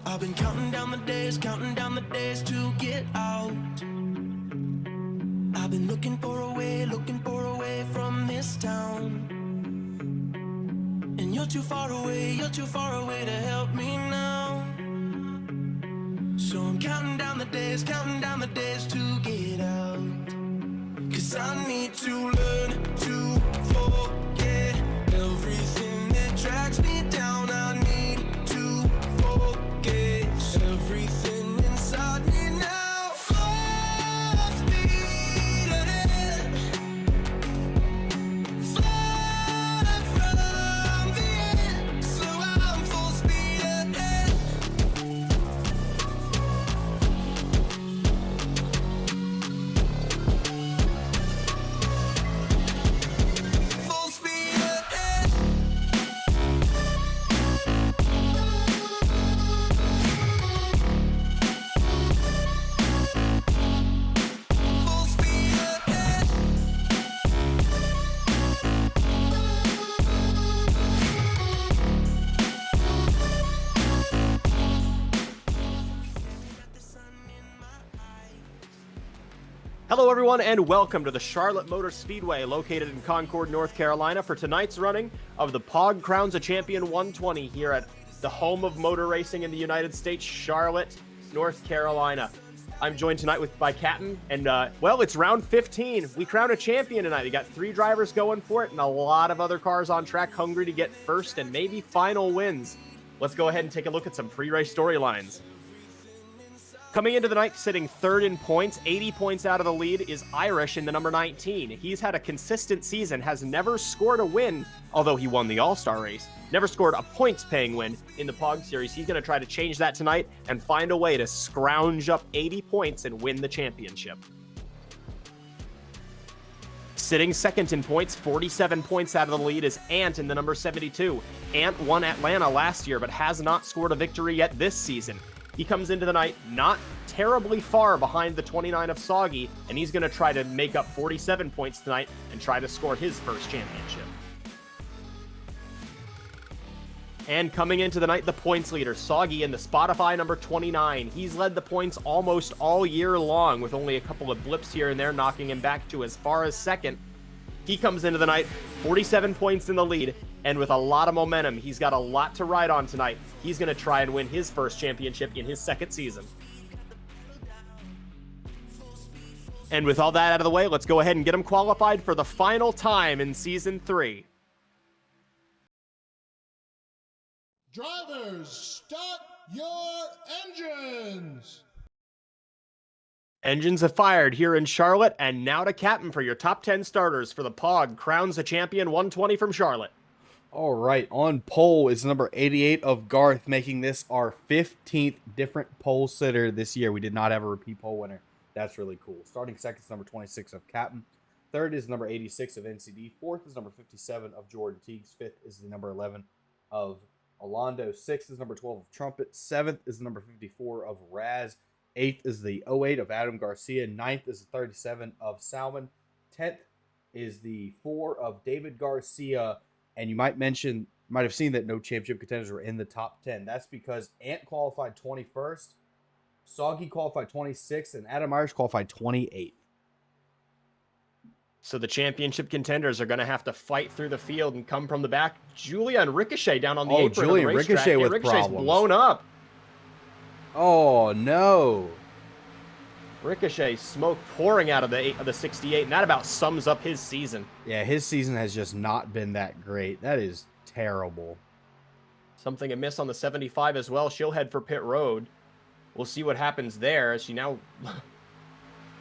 I've been counting down the days to get out. I've been looking for a way from this town. And you're too far away to help me now. So I'm counting down the days to get out. 'Cause I need to learn to forget everything that drags me down. I need to focus everything inside me now. Full speed ahead, far from the end. So I'm full speed ahead. Full speed ahead. Full speed ahead. Hello, everyone, and welcome to the Charlotte Motor Speedway, located in Concord, North Carolina, for tonight's running of the POG Crowns a Champion 120 here at the home of motor racing in the United States, Charlotte, North Carolina. I'm joined tonight by Captain, and, well, it's round 15. We crown a champion tonight. We got 3 drivers going for it, and a lot of other cars on track hungry to get first and maybe final wins. Let's go ahead and take a look at some pre-race storylines. Coming into the night, sitting third in points, 80 points out of the lead, is Irish in the number 19. He's had a consistent season, has never scored a win, although he won the All-Star race. Never scored a points-paying win in the POG Series. He's going to try to change that tonight and find a way to scrounge up 80 points and win the championship. Sitting second in points, 47 points out of the lead, is Ant in the number 72. Ant won Atlanta last year, but has not scored a victory yet this season. He comes into the night not terribly far behind the 29 of Soggy, and he's going to try to make up 47 points tonight and try to score his first championship. And coming into the night, the points leader, Soggy in the Spotify number 29. He's led the points almost all year long, with only a couple of blips here and there knocking him back to as far as second. He comes into the night, 47 points in the lead, and with a lot of momentum. He's got a lot to ride on tonight. He's going to try and win his first championship in his second season. And with all that out of the way, let's go ahead and get him qualified for the final time in Season 3. Drivers, start your engines! Engines have fired here in Charlotte, and now to Captain for your top 10 starters for the POG Crowns a Champion 120 from Charlotte. All right, on pole is number 88 of Garth, making this our 15th different pole sitter this year. We did not have a repeat pole winner. That's really cool. Starting second is number 26 of Captain. Third is number 86 of NCD. Fourth is number 57 of Jordan Teagues. Fifth is the number 11 of Alondo. Sixth is number 12 of Trumpet. Seventh is the number 54 of Raz. Eighth is the 08 of Adam Garcia. Ninth is the 37 of Salmon. 10th is the 4 of David Garcia. And you might have seen that no championship contenders were in the top 10. That's because Ant qualified 21st, Soggy qualified 26th, and Adam Irish qualified 28th. So the championship contenders are going to have to fight through the field and come from the back. Julia and Ricochet down on the apron Julia of the and racetrack. Ricochet with Ricochet's problems. blown up. Oh, no. Ricochet, smoke pouring out of the 68, and that about sums up his season. Yeah, his season has just not been that great. That is terrible. Something amiss on the 75 as well. She'll head for pit road. We'll see what happens there as she now...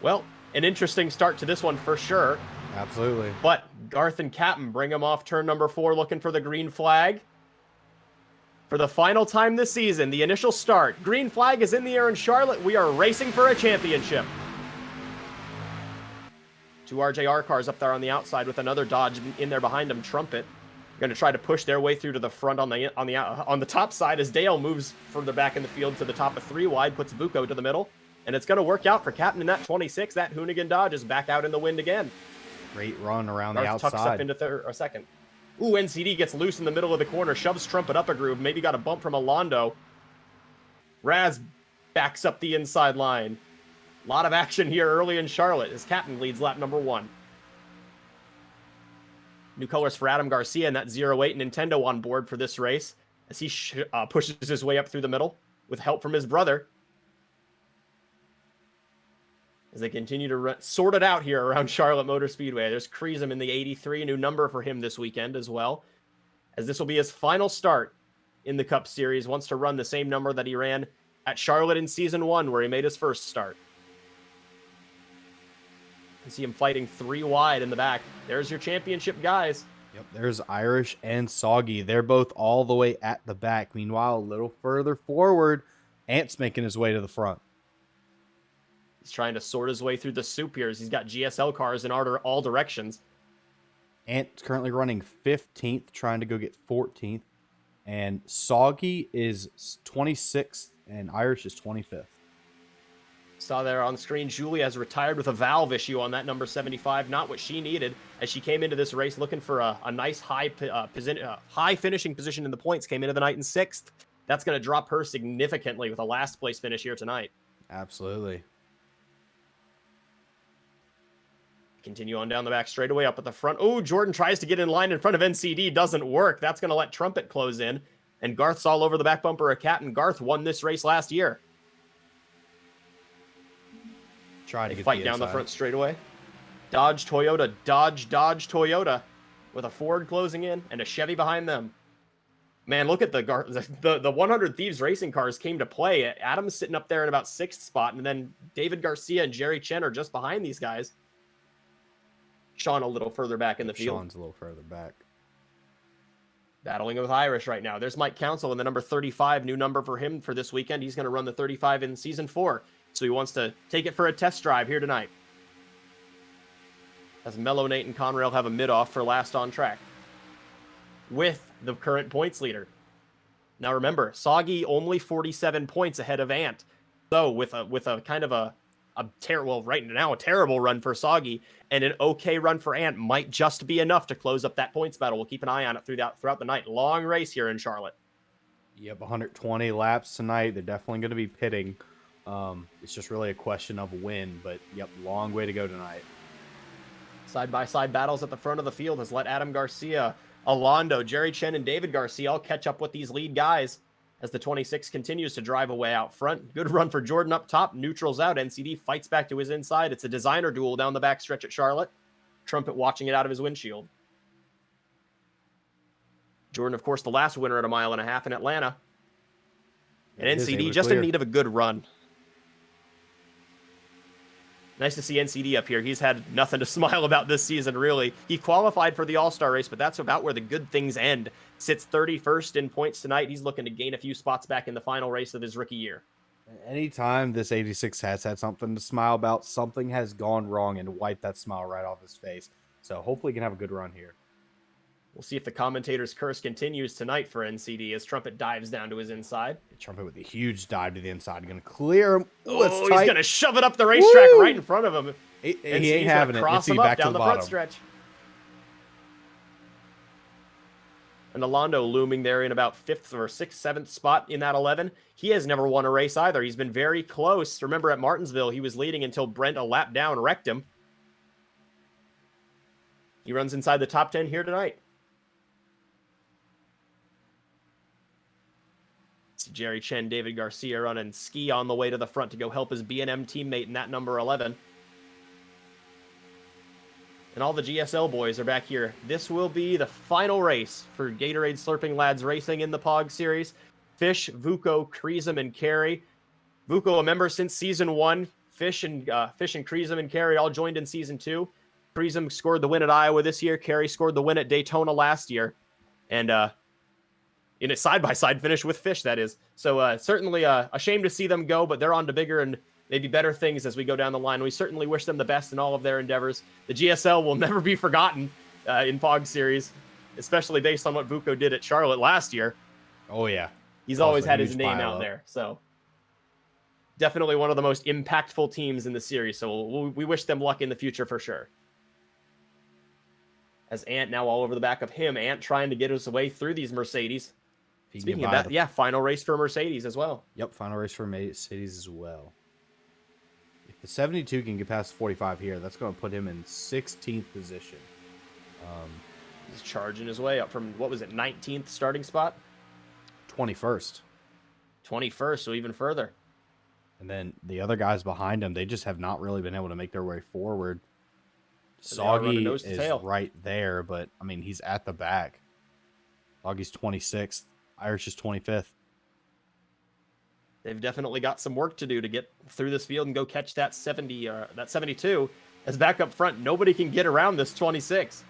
Well, an interesting start to this one for sure. Absolutely. But Garth and Captain bring him off turn number 4 looking for the green flag. For the final time this season, the initial start. Green flag is in the air in Charlotte. We are racing for a championship. 2 RJR cars up there on the outside with another Dodge in there behind them. Trumpet going to try to push their way through to the front on the top side as Dale moves further back in the field to the top of 3 wide, puts Vuko to the middle, and it's going to work out for Captain in that 26. That Hoonigan Dodge is back out in the wind again. Great run around the Garth outside. tucks up into third or second. Ooh, NCD gets loose in the middle of the corner, shoves Trumpet up a groove, maybe got a bump from Alondo. Raz backs up the inside line. A lot of action here early in Charlotte as Captain leads lap number 1. New colors for Adam Garcia and that 08 Nintendo on board for this race as he pushes his way up through the middle with help from his brother. As they continue to sort it out here around Charlotte Motor Speedway. There's Kreesum in the 83, new number for him this weekend as well, as this will be his final start in the Cup Series. Wants to run the same number that he ran at Charlotte in Season 1, where he made his first start. You see him fighting 3 wide in the back. There's your championship guys. Yep, there's Irish and Soggy. They're both all the way at the back. Meanwhile, a little further forward, Ant's making his way to the front. He's trying to sort his way through the soup here as he's got GSL cars in all directions. Ant's currently running 15th, trying to go get 14th. And Soggy is 26th, and Irish is 25th. Saw there on screen, Julie has retired with a valve issue on that number 75. Not what she needed as she came into this race looking for a nice high finishing position in the points. Came into the night in 6th. That's going to drop her significantly with a last place finish here tonight. Absolutely. Continue on down the back straightaway up at the front. Oh, Jordan tries to get in line in front of NCD. Doesn't work. That's going to let Trumpet close in. And Garth's all over the back bumper of Captain. Garth won this race last year. Trying to They get fight the down the inside. front straightaway. Dodge, Toyota, Dodge, Toyota. With a Ford closing in and a Chevy behind them. Man, look at the 100 Thieves racing cars came to play. Adam's sitting up there in about 6th spot. And then David Garcia and Jerry Chen are just behind these guys. Sean a little further back in the field. Sean's a little further back. Battling with Irish right now. There's Mike Council in the number 35, new number for him for this weekend. He's going to run the 35 in Season 4. So he wants to take it for a test drive here tonight. As Mellow, Nate, and Conrail have a mid-off for last on track. With the current points leader. Now remember, Soggy only 47 points ahead of Ant. So with a kind of a terrible, right now, a terrible run for Soggy and an okay run for Ant might just be enough to close up that points battle. We'll keep an eye on it throughout the night. Long race here in Charlotte. Yep, 120 laps tonight. They're definitely going to be pitting. It's just really a question of when, but yep, long way to go tonight. Side-by-side battles at the front of the field has let Adam Garcia, Alondo, Jerry Chen, and David Garcia all catch up with these lead guys as the 26 continues to drive away out front. Good run for Jordan up top. Neutrals out. NCD fights back to his inside. It's a designer duel down the back stretch at Charlotte. Trumpet watching it out of his windshield. Jordan, of course, the last winner at 1.5 miles in Atlanta. And NCD just in need of a good run. Nice to see NCD up here. He's had nothing to smile about this season, really. He qualified for the All-Star race, but that's about where the good things end. Sits 31st in points tonight. He's looking to gain a few spots back in the final race of his rookie year. Anytime this 86 has had something to smile about, something has gone wrong and wiped that smile right off his face. So hopefully he can have a good run here. We'll see if the commentator's curse continues tonight for NCD as Trumpet dives down to his inside. Trumpet with a huge dive to the inside. Going to clear him. Oh, he's going to shove it up the racetrack right in front of him. He ain't having it. Cross him up down the front stretch. And Alondo looming there in about 5th or 6th, 7th spot in that 11. He has never won a race either. He's been very close. Remember at Martinsville, he was leading until Brent, a lap down, wrecked him. He runs inside the top 10 here tonight. Jerry Chen, David Garcia running ski on the way to the front to go help his B&M teammate in that number 11. And all the GSL boys are back here. This will be the final race for Gatorade Slurping Lads Racing in the POG Series. Fish, Vuko, Kreesum, and Carey. Vuko, a member since Season 1. Fish and Kreesum and Carey all joined in Season 2. Kreesum scored the win at Iowa this year. Carey scored the win at Daytona last year. And in a side-by-side finish with Fish, that is. So certainly a shame to see them go, but they're on to bigger and maybe better things as we go down the line. We certainly wish them the best in all of their endeavors. The GSL will never be forgotten in POG Series, especially based on what Vuko did at Charlotte last year. Oh, yeah. He's always had his name out there. So definitely one of the most impactful teams in the series. So we wish them luck in the future for sure. As Ant now all over the back of him. Ant trying to get his way through these Mercedes. If he can Speaking get of by that, yeah, final race for Mercedes as well. Yep, final race for Mercedes as well. If the 72 can get past 45 here, that's going to put him in 16th position. He's charging his way up from, what was it, 19th starting spot? 21st. 21st, so even further. And then the other guys behind him, they just have not really been able to make their way forward. They are running Soggy nose to is tail. right there, but, I mean, he's at the back. Soggy's 26th. Irish is 25th. They've definitely got some work to do to get through this field and go catch that 72. As back up front, nobody can get around this 26.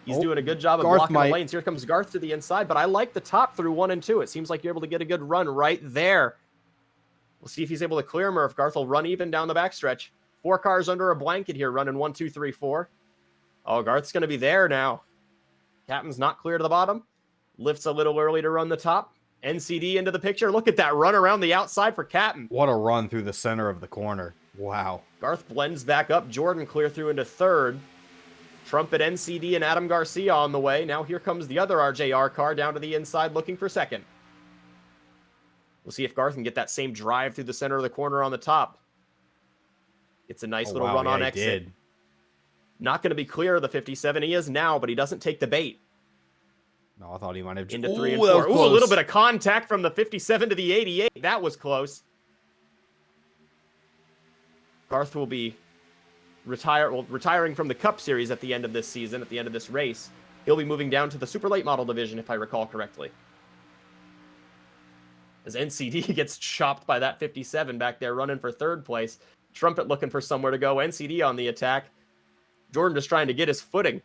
He's doing a good job of blocking the lanes. Here comes Garth to the inside, but I like the top through 1 and 2. It seems like you're able to get a good run right there. We'll see if he's able to clear him or if Garth will run even down the backstretch. 4 cars under a blanket here, running 1, 2, 3, 4. Oh, Garth's going to be there now. Captain's not clear to the bottom. Lifts a little early to run the top. NCD into the picture. Look at that run around the outside for Captain. What a run through the center of the corner. Wow. Garth blends back up. Jordan clear through into 3rd. Trumpet, NCD, and Adam Garcia on the way. Now here comes the other RJR car down to the inside looking for 2nd. We'll see if Garth can get that same drive through the center of the corner on the top. It's a nice little run on exit. Not going to be clear of the 57. He is now, but he doesn't take the bait. No, I thought he might have Into 3 and 4. Ooh, a little bit of contact from the 57 to the 88. That was close. Garth will be retiring from the Cup Series at the end of this season, at the end of this race. He'll be moving down to the super late model division, if I recall correctly. As NCD gets chopped by that 57 back there, running for 3rd place. Trumpet looking for somewhere to go. NCD on the attack. Jordan just trying to get his footing.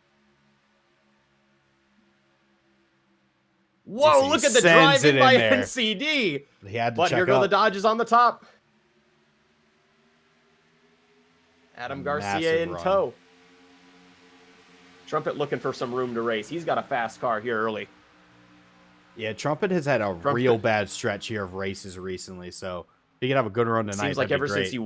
Whoa, look at the drive in by NCD. He had to but here go the Dodges on the top. Adam Garcia in tow. Trumpet looking for some room to race. He's got a fast car here early. Yeah, Trumpet has had a real bad stretch here of races recently, so if he can have a good run tonight, seems like ever since he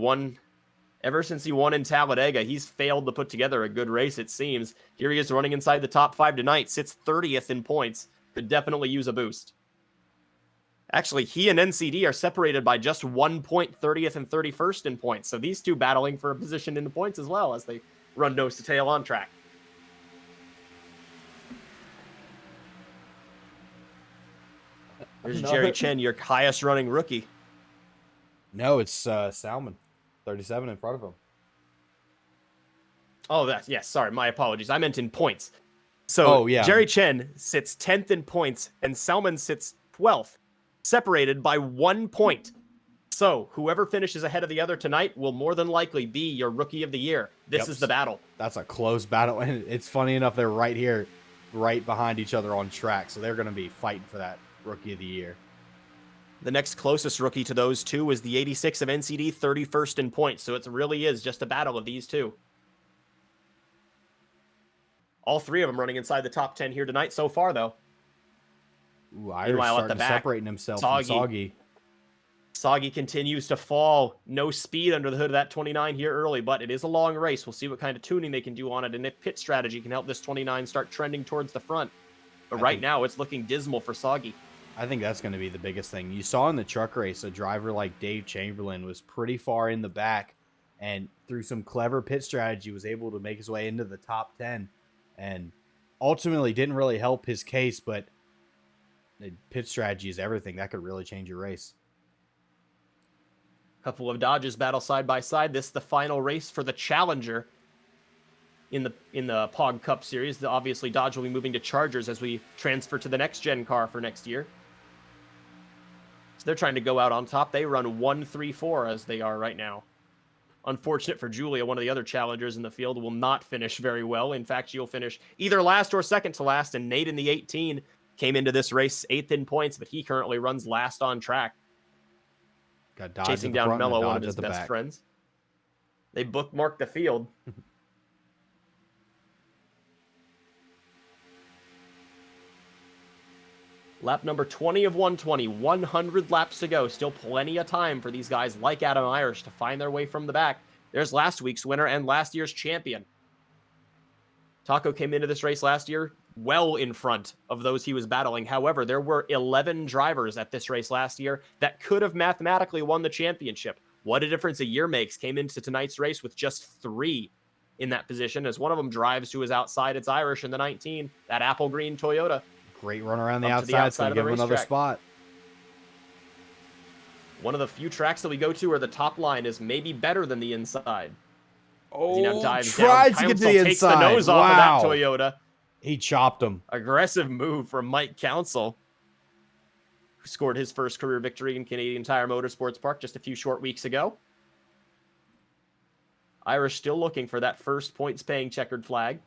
won in Talladega, he's failed to put together a good race, it seems. Here he is running inside the top 5 tonight, sits 30th in points. Could definitely use a boost. Actually, he and NCD are separated by just 1 point, 30th and 31st in points. So these two battling for a position in the points as well as they run nose to tail on track. There's Jerry Chen, your highest running rookie. No, it's Salmon, 37 in front of him. Oh, yes. Sorry, my apologies. I meant in points. So Jerry Chen sits 10th in points, and Salmon sits 12th, separated by 1 point. So whoever finishes ahead of the other tonight will more than likely be your Rookie of the Year. This is the battle. That's a close battle, and it's funny enough, they're right here, right behind each other on track, so they're going to be fighting for that Rookie of the Year. The next closest rookie to those two is the 86 of NCD, 31st in points, so it really is just a battle of these two. All 3 of them running inside the top 10 here tonight so far, though. Ooh, Irish starting to separating himself from Soggy. Soggy continues to fall. No speed under the hood of that 29 here early, but it is a long race. We'll see what kind of tuning they can do on it, and if pit strategy can help this 29 start trending towards the front. But right now, it's looking dismal for Soggy. I think that's going to be the biggest thing. You saw in the truck race, a driver like Dave Chamberlain was pretty far in the back, and through some clever pit strategy was able to make his way into the top 10. And ultimately didn't really help his case, but pit strategy is everything. That could really change your race. A couple of Dodges battle side by side. This is the final race for the Challenger in the POG Cup Series. Obviously, Dodge will be moving to Chargers as we transfer to the next gen car for next year. So they're trying to go out on top. They run 1-3-4 as they are right now. Unfortunate for Julia, one of the other challengers in the field, will not finish very well. In fact, she'll finish either last or second to last, and Nate in the 18 came into this race 8th in points, but he currently runs last on track. Got Dodge chasing down Mello, one of his best friends. They bookmarked the field. Lap number 20 of 120, 100 laps to go. Still plenty of time for these guys like Adam Irish to find their way from the back. There's last week's winner and last year's champion. Taco came into this race last year well in front of those he was battling. However, there were 11 drivers at this race last year that could have mathematically won the championship. What a difference a year makes. Came into tonight's race with just 3 in that position, as one of them drives to his outside. It's Irish in the 19, that apple green Toyota. Great run around the Up to the outside. outside So of the give him another racetrack. spot. One of the few tracks that we go to where the top line is maybe better than the inside. As he now Oh, dives tried down. to get to Council the takes the inside. nose off of that Toyota. He chopped him. Aggressive move from Mike Council, who scored his first career victory in Canadian Tire Motorsports Park just a few short weeks ago. Irish still looking for that first points-paying checkered flag.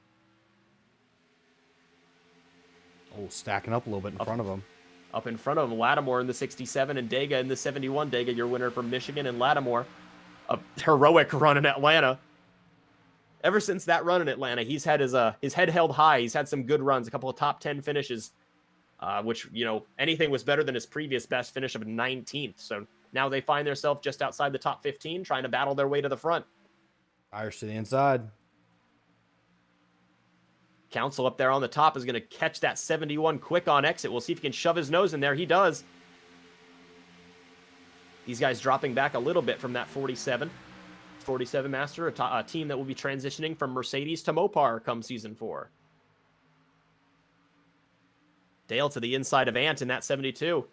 Oh, stacking up a little bit in front of him. Up in front of him, Lattimore in the 67 and Dega in the 71. Dega, your winner from Michigan, and Lattimore, a heroic run in Atlanta. Ever since that run in Atlanta, he's had his head held high. He's had some good runs, a couple of top 10 finishes, which, you know, anything was better than his previous best finish of 19th. So now they find themselves just outside the top 15, trying to battle their way to the front. Irish to the inside. Council up there on the top is going to catch that 71 quick on exit. We'll see if he can shove his nose in there. He does. These guys dropping back a little bit from that 47. 47 Master, a team that will be transitioning from Mercedes to Mopar come season 4. Dale to the inside of Ant in that 72.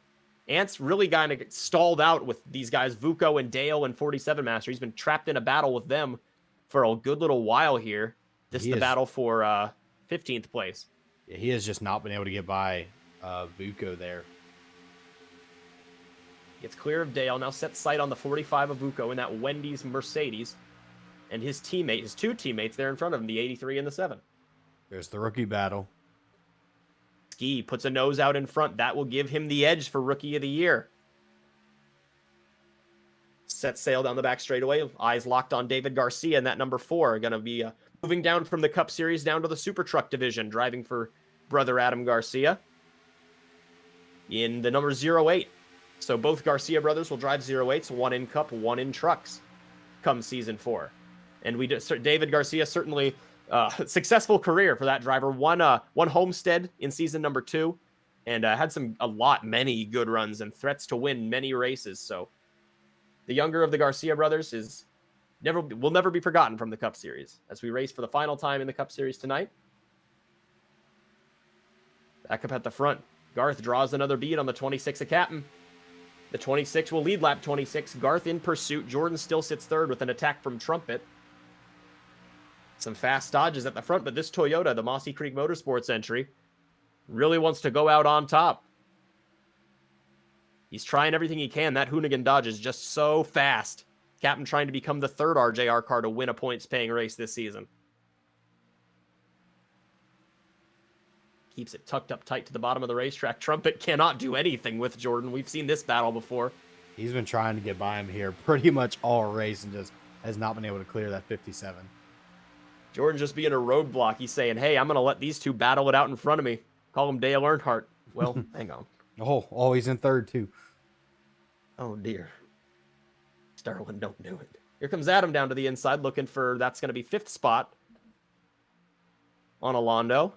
Ant's really kind of stalled out with these guys, Vuko and Dale and 47 Master. He's been trapped in a battle with them for a good little while here. This is the battle for 15th place. Yeah, he has just not been able to get by Vuko there. Gets clear of Dale. Now sets sight on the 45 of Vuko in that Wendy's Mercedes. And his teammate, his 2 teammates there in front of him, the 83 and the 7. There's the rookie battle. Ski puts a nose out in front. That will give him the edge for Rookie of the Year. Sets sail down the back straightaway. Eyes locked on David Garcia in that number 4. Going to be moving down from the Cup Series down to the SuperTruck division, driving for brother Adam Garcia in the number 08. So both Garcia brothers will drive 08s, one in Cup, one in Trucks, come season 4. And David Garcia, certainly successful career for that driver. Won Homestead in season number 2, and had many good runs and threats to win many races. So the younger of the Garcia brothers will never be forgotten from the Cup Series as we race for the final time in the Cup Series tonight. Back up at the front, Garth draws another bead on the 26 of Captain. The 26 will lead lap 26. Garth in pursuit. Jordan still sits third with an attack from Trumpet. Some fast dodges at the front, but this Toyota, the Mossy Creek Motorsports entry, really wants to go out on top. He's trying everything he can. That Hoonigan Dodge is just so fast. Captain trying to become the 3rd RJR car to win a points-paying race this season. Keeps it tucked up tight to the bottom of the racetrack. Trumpet cannot do anything with Jordan. We've seen this battle before. He's been trying to get by him here pretty much all race and just has not been able to clear that 57. Jordan just being a roadblock. He's saying, hey, I'm going to let these two battle it out in front of me. Call him Dale Earnhardt. Well, hang on. Oh, he's in third too. Oh, dear. Starlin, don't do it. Here comes Adam down to the inside looking for, that's going to be 5th spot on Alondo.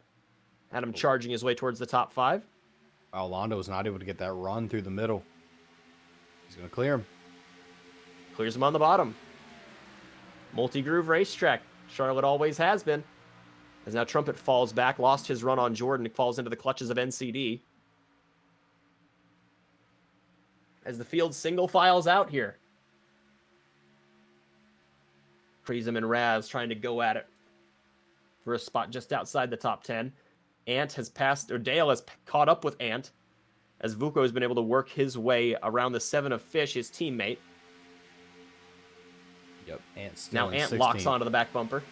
Adam charging his way towards the top 5. Alondo was not able to get that run through the middle. He's going to clear him. Clears him on the bottom. Multi-groove racetrack. Charlotte always has been. As now Trumpet falls back, lost his run on Jordan. It falls into the clutches of NCD. As the field single files out here. Prism and Raz trying to go at it for a spot just outside the top 10. Ant has passed, or Dale has caught up with Ant, as Vuko has been able to work his way around the 7 of Fish, his teammate. Yep, Ant's still Now in Ant 16th. locks onto the back bumper.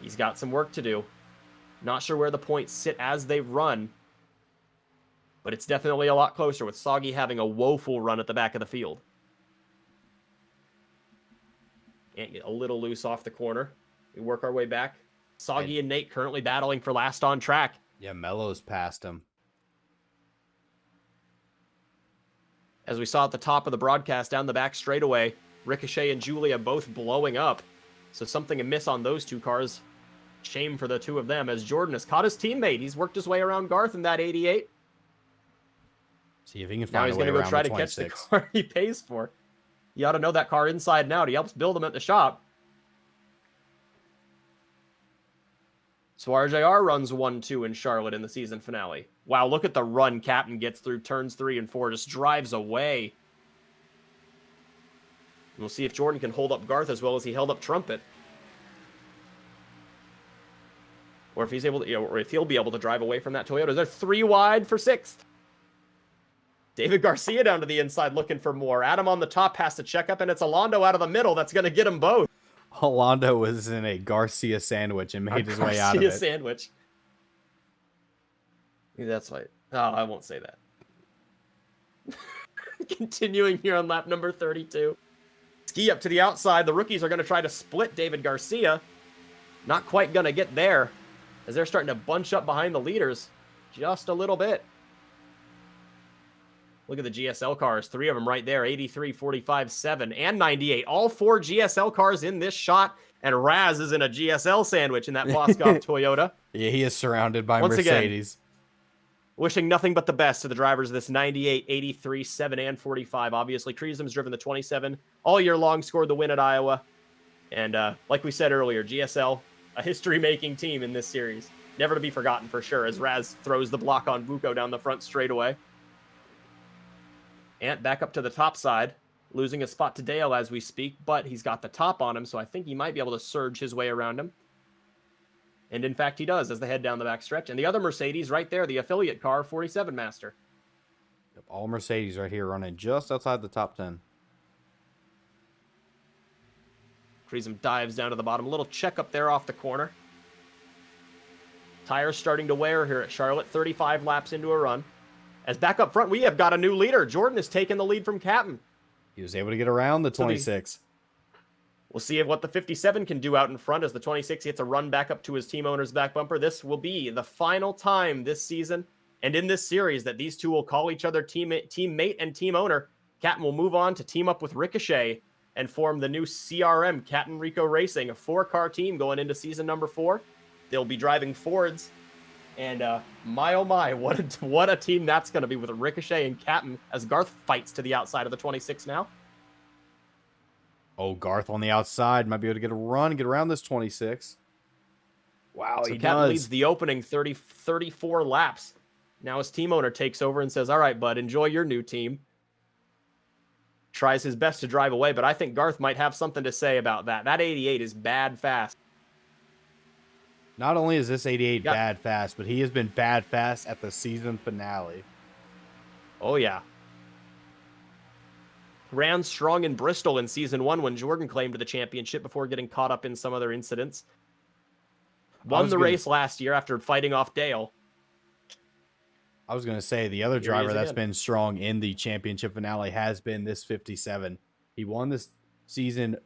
He's got some work to do. Not sure where the points sit as they run, but it's definitely a lot closer with Soggy having a woeful run at the back of the field. Ant get a little loose off the corner. We work our way back. Soggy and Nate currently battling for last on track. Yeah, Mello's passed him. As we saw at the top of the broadcast down the back straightaway, Ricochet and Julia both blowing up. So something amiss on those two cars Shame for the two of them as Jordan has caught his teammate. He's worked his way around Garth in that 88. See if he can Now find he's a way going to go around try the to catch the 26. car he pays for. You ought to know that car inside and out. He helps build them at the shop. So RJR runs 1-2 in Charlotte in the season finale. Wow, look at the run Captain gets through turns 3 and 4. Just drives away. We'll see if Jordan can hold up Garth as well as he held up Trumpet. Or if he's able to, or if he'll be able to drive away from that Toyota. They're 3 wide for 6th. David Garcia down to the inside looking for more. Adam on the top has to check up, and it's Alondo out of the middle that's going to get them both. Alondo was in a Garcia sandwich and made his way out of it. Garcia sandwich. That's right. Oh, I won't say that. Continuing here on lap number 32. Ski up to the outside. The rookies are going to try to split David Garcia. Not quite going to get there as they're starting to bunch up behind the leaders just a little bit. Look at the GSL cars. 3 of them right there. 83, 45, 7, and 98. All 4 GSL cars in this shot. And Raz is in a GSL sandwich in that Voskov Toyota. Yeah, he is surrounded by Once Mercedes. Again, wishing nothing but the best to the drivers of this 98, 83, 7, and 45. Obviously, Kreesum's driven the 27 all year long, scored the win at Iowa. And like we said earlier, GSL, a history-making team in this series. Never to be forgotten for sure, as Raz throws the block on Vuko down the front straightaway. Ant back up to the top side, losing a spot to Dale as we speak, but he's got the top on him, so I think he might be able to surge his way around him. And in fact, he does as they head down the back stretch. And the other Mercedes right there, the affiliate car, 47 Master. Yep, all Mercedes right here running just outside the top 10. Kreesum dives down to the bottom. A little check up there off the corner. Tires starting to wear here at Charlotte. 35 laps into a run. As back up front, we have got a new leader. Jordan has taken the lead from Captain. He was able to get around the 26. We'll see what the 57 can do out in front as the 26 gets a run back up to his team owner's back bumper. This will be the final time this season and in this series that these two will call each other teammate and team owner. Captain will move on to team up with Ricochet and form the new CRM, Captain Rico Racing, a 4-car team going into season number 4. They'll be driving Fords. And my oh my, what a team that's going to be with Ricochet and Captain as Garth fights to the outside of the 26 now. Oh, Garth on the outside might be able to get a run, get around this 26. Wow, So he Captain does. leads the opening 34 laps. Now his team owner takes over and says, all right, bud, enjoy your new team. Tries his best to drive away, but I think Garth might have something to say about that. That 88 is bad fast. Not only is this 88 Yeah. bad fast, but he has been bad fast at the season finale. Oh, yeah. Ran strong in Bristol in season 1 when Jordan claimed the championship before getting caught up in some other incidents. Won the race last year after fighting off Dale. I was going to say the other Here he driver is that's again. been strong in the championship finale has been this 57. He won this season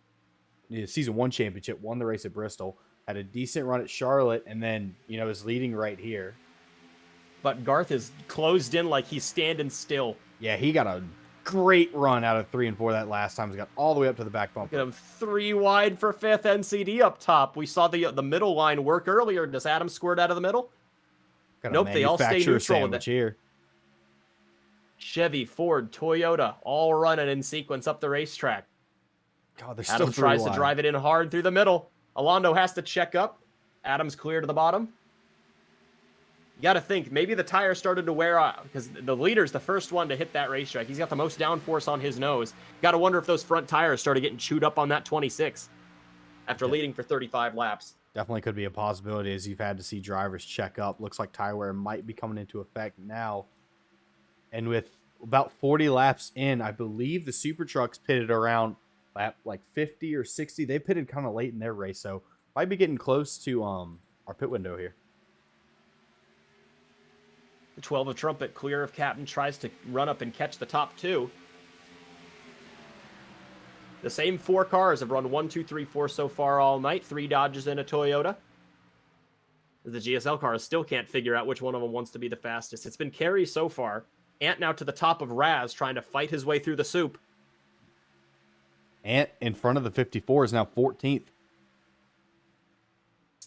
1 championship, won the race at Bristol, had a decent run at Charlotte, and then, is leading right here. But Garth is closed in like he's standing still. Yeah, he got a great run out of 3 and 4 that last time. He got all the way up to the back bumper. Look at him, 3 wide for 5th, NCD up top. We saw the middle line work earlier. Does Adam squirt out of the middle? Got a Nope, they all stay manufacturer neutral. sandwich here. Chevy, Ford, Toyota, all running in sequence up the racetrack. God, there's still Adam tries to drive it in hard through the middle. Alondo has to check up. Adam's clear to the bottom. You got to think, maybe the tire started to wear out because the leader's the first one to hit that racetrack. He's got the most downforce on his nose. Got to wonder if those front tires started getting chewed up on that 26 after leading for 35 laps. Definitely could be a possibility as you've had to see drivers check up. Looks like tire wear might be coming into effect now. And with about 40 laps in, I believe the Super Trucks pitted around lap like 50 or 60. They pitted kind of late in their race, so might be getting close to our pit window here. The 12 of Trumpet clear of Captain, tries to run up and catch the top 2. The same 4 cars have run 1, 2, 3, 4 so far all night. 3 Dodges and a Toyota. The GSL cars still can't figure out which one of them wants to be the fastest. It's been Kerry so far. Ant now to the top of Raz, trying to fight his way through the soup. Ant in front of the 54 is now 14th.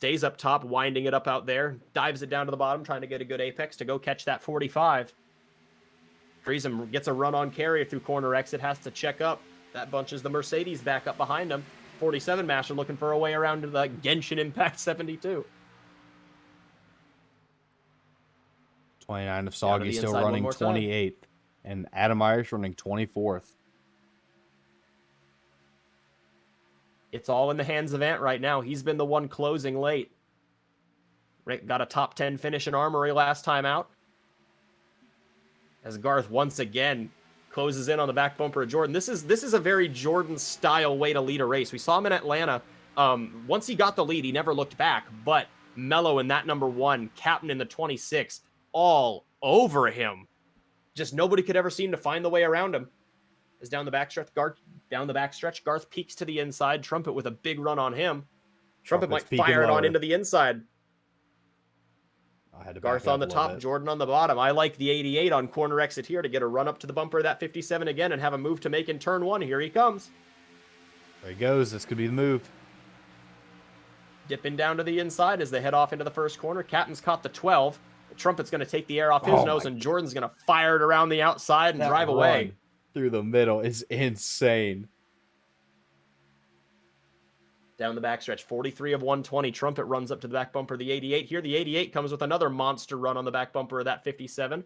Stays up top, winding it up out there. Dives it down to the bottom, trying to get a good apex to go catch that 45. Friesen gets a run on carrier through corner exit, has to check up. That bunches the Mercedes back up behind him. 47 Master looking for a way around to the Genshin Impact 72. 29 of Soggy still running 28th. And Adam Irish running 24th. It's all in the hands of Ant right now. He's been the one closing late. Rick got a top 10 finish in Armory last time out. As Garth once again closes in on the back bumper of Jordan. This is a very Jordan-style way to lead a race. We saw him in Atlanta. Once he got the lead, he never looked back. But Mello in that number 1, Captain in the 26, all over him. Just nobody could ever seem to find the way around him. As down the backstretch, Garth peeks to the inside. Trumpet with a big run on him. Trumpet might fire it on into the inside. Garth on the top, Jordan on the bottom. I like the 88 on corner exit here to get a run up to the bumper of that 57 again and have a move to make in turn 1. Here he comes. There he goes. This could be the move. Dipping down to the inside as they head off into the first corner. Captain's caught the 12. The Trumpet's going to take the air off his nose, and Jordan's going to fire it around the outside and drive away. Through the middle is insane. Down the backstretch, 43 of 120. Trumpet runs up to the back bumper of the 88. Here, the 88 comes with another monster run on the back bumper of that 57.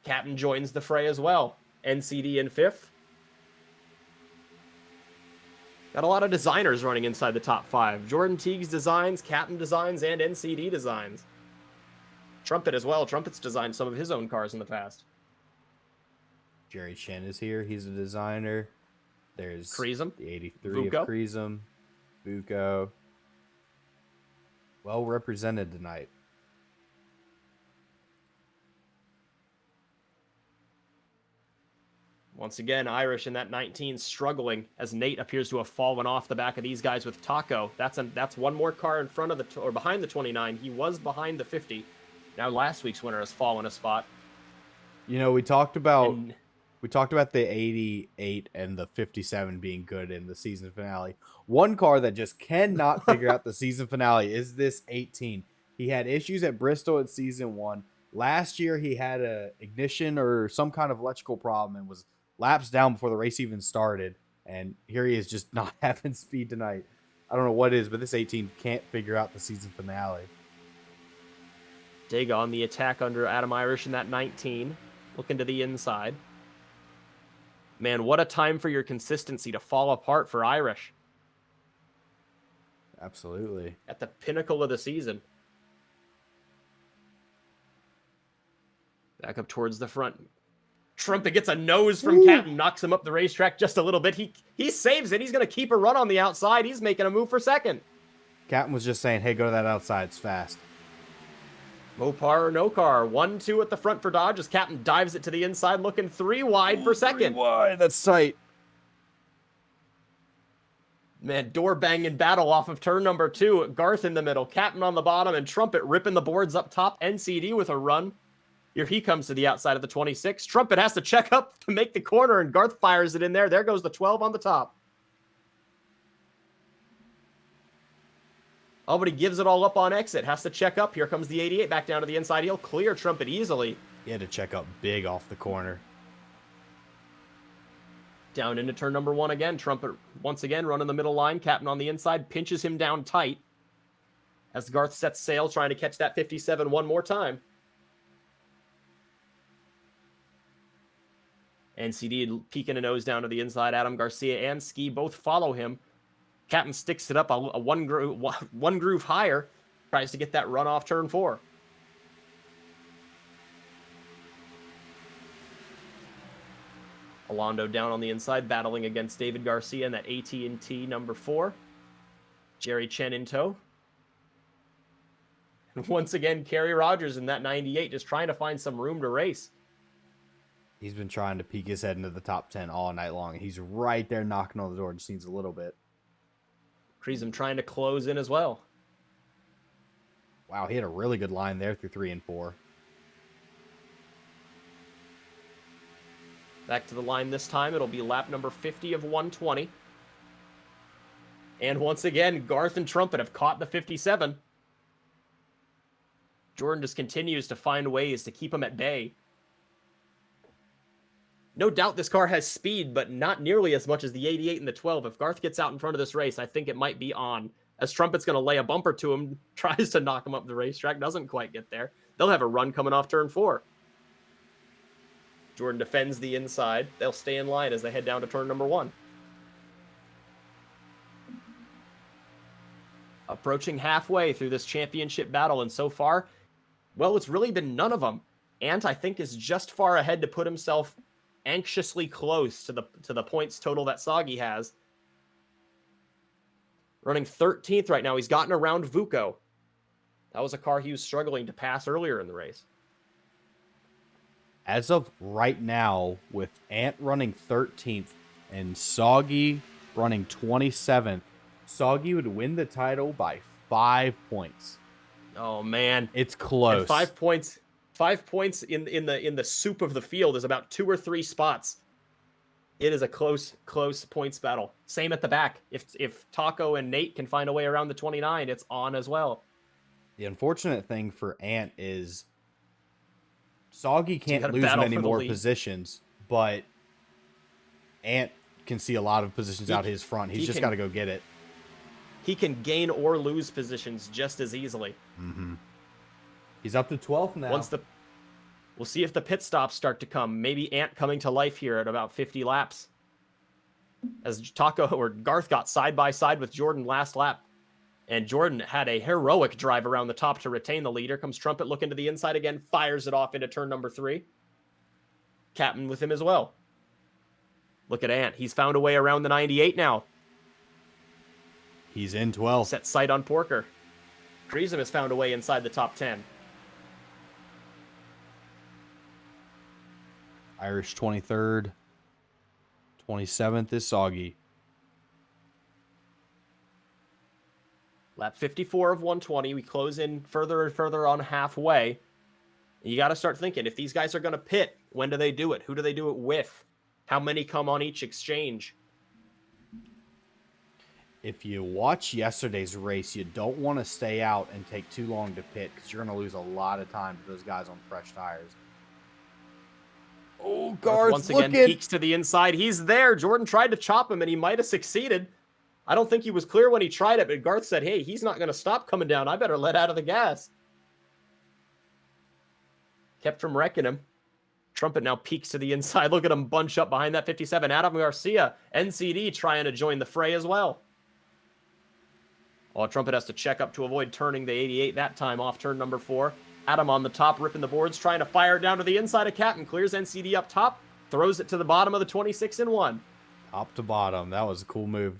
Captain joins the fray as well. NCD in 5th. Got a lot of designers running inside the top 5. Jordan Teague's designs, Captain designs, and NCD designs. Trumpet as well. Trumpet's designed some of his own cars in the past. Jerry Chen is here. He's a designer. There's Kreisum, the 83 of Kreisum. Bucco. Well represented tonight. Once again, Irish in that 19 struggling as Nate appears to have fallen off the back of these guys with Taco. That's one more car in front of the or behind the 29. He was behind the 50. Now last week's winner has fallen a spot. You know, we talked about the 88 and the 57 being good in the season finale. One car that just cannot figure out the season finale is this 18. He had issues at Bristol at season 1. Last year, he had a ignition or some kind of electrical problem and was laps down before the race even started. And here he is just not having speed tonight. I don't know what it is, but this 18 can't figure out the season finale. Dega on the attack under Adam Irish in that 19. Looking to the inside. Man, what a time for your consistency to fall apart for Irish. Absolutely. At the pinnacle of the season. Back up towards the front. Trumpet gets a nose from Captain, knocks him up the racetrack just a little bit. He saves it. He's going to keep a run on the outside. He's making a move for second. Captain was just saying, hey, go to that outside. It's fast. Mopar or no car. 1-2 at the front for Dodge as Captain dives it to the inside, looking 3 wide for second. 3 wide. That's tight. Man, door banging battle off of turn number 2. Garth in the middle, Captain on the bottom, and Trumpet ripping the boards up top. NCD with a run. Here he comes to the outside of the 26. Trumpet has to check up to make the corner, and Garth fires it in there. There goes the 12 on the top. Oh, but he gives it all up on exit. Has to check up. Here comes the 88 back down to the inside. He'll clear Trumpet easily. He had to check up big off the corner. Down into turn number 1 again. Trumpet once again running the middle line. Captain on the inside pinches him down tight. As Garth sets sail, trying to catch that 57 one more time. NCD peeking a nose down to the inside. Adam Garcia and Ski both follow him. Captain sticks it up a one groove higher. Tries to get that run off turn 4. Alondo down on the inside, battling against David Garcia in that AT&T number 4. Jerry Chen in tow. And once again, Kerry Rogers in that 98, just trying to find some room to race. He's been trying to peek his head into the top 10 all night long. He's right there knocking on the door. Just needs a little bit. Kreisum trying to close in as well. Wow, he had a really good line there through 3 and 4. Back to the line this time. It'll be lap number 50 of 120. And once again, Garth and Trumpet have caught the 57. Jordan just continues to find ways to keep him at bay. No doubt this car has speed, but not nearly as much as the 88 and the 12. If Garth gets out in front of this race, I think it might be on. As Trumpet's going to lay a bumper to him, tries to knock him up the racetrack, doesn't quite get there. They'll have a run coming off turn 4. Jordan defends the inside. They'll stay in line as they head down to turn number 1. Approaching halfway through this championship battle, and so far, well, it's really been none of them. Ant, I think, is just far ahead to put himself anxiously close to the points total that Soggy has. Running 13th right now. He's gotten around Vuko. That was a car he was struggling to pass earlier in the race. As of right now, with Ant running 13th and Soggy running 27th, Soggy would win the title by 5 points. Oh man, it's close. And 5 points. 5 points in the soup of the field is about 2 or 3 spots. It is a close points battle. Same at the back. If Taco and Nate can find a way around the 29, it's on as well. The unfortunate thing for Ant is Soggy can't lose many more positions, but Ant can see a lot of positions out his front. He's just got to go get it. He can gain or lose positions just as easily. Mm-hmm. He's up to 12th now. We'll see if the pit stops start to come. Maybe Ant coming to life here at about 50 laps. As Taco or Garth got side by side with Jordan last lap. And Jordan had a heroic drive around the top to retain the lead. Here comes Trumpet looking to the inside again. Fires it off into turn number 3. Captain with him as well. Look at Ant. He's found a way around the 98 now. He's in 12th. Set sight on Porker. Creasum has found a way inside the top 10. Irish 23rd. 27th is Soggy. Lap 54 of 120. We close in further and further on halfway. You got to start thinking, if these guys are going to pit, when do they do it? Who do they do it with? How many come on each exchange? If you watch yesterday's race, you don't want to stay out and take too long to pit because you're going to lose a lot of time to those guys on fresh tires. Oh, Garth once again peeks to the inside. He's there. Jordan tried to chop him, and he might have succeeded. I don't think he was clear when he tried it, but Garth said, hey, he's not going to stop coming down. I better let out of the gas. Kept from wrecking him. Trumpet now peeks to the inside. Look at him bunch up behind that 57. Adam Garcia, NCD, trying to join the fray as well. Oh, Trumpet has to check up to avoid turning the 88 that time off turn number 4. Adam on the top, ripping the boards, trying to fire it down to the inside of Captain. Clears NCD up top, throws it to the bottom of the 26 in 1. Top to bottom. That was a cool move.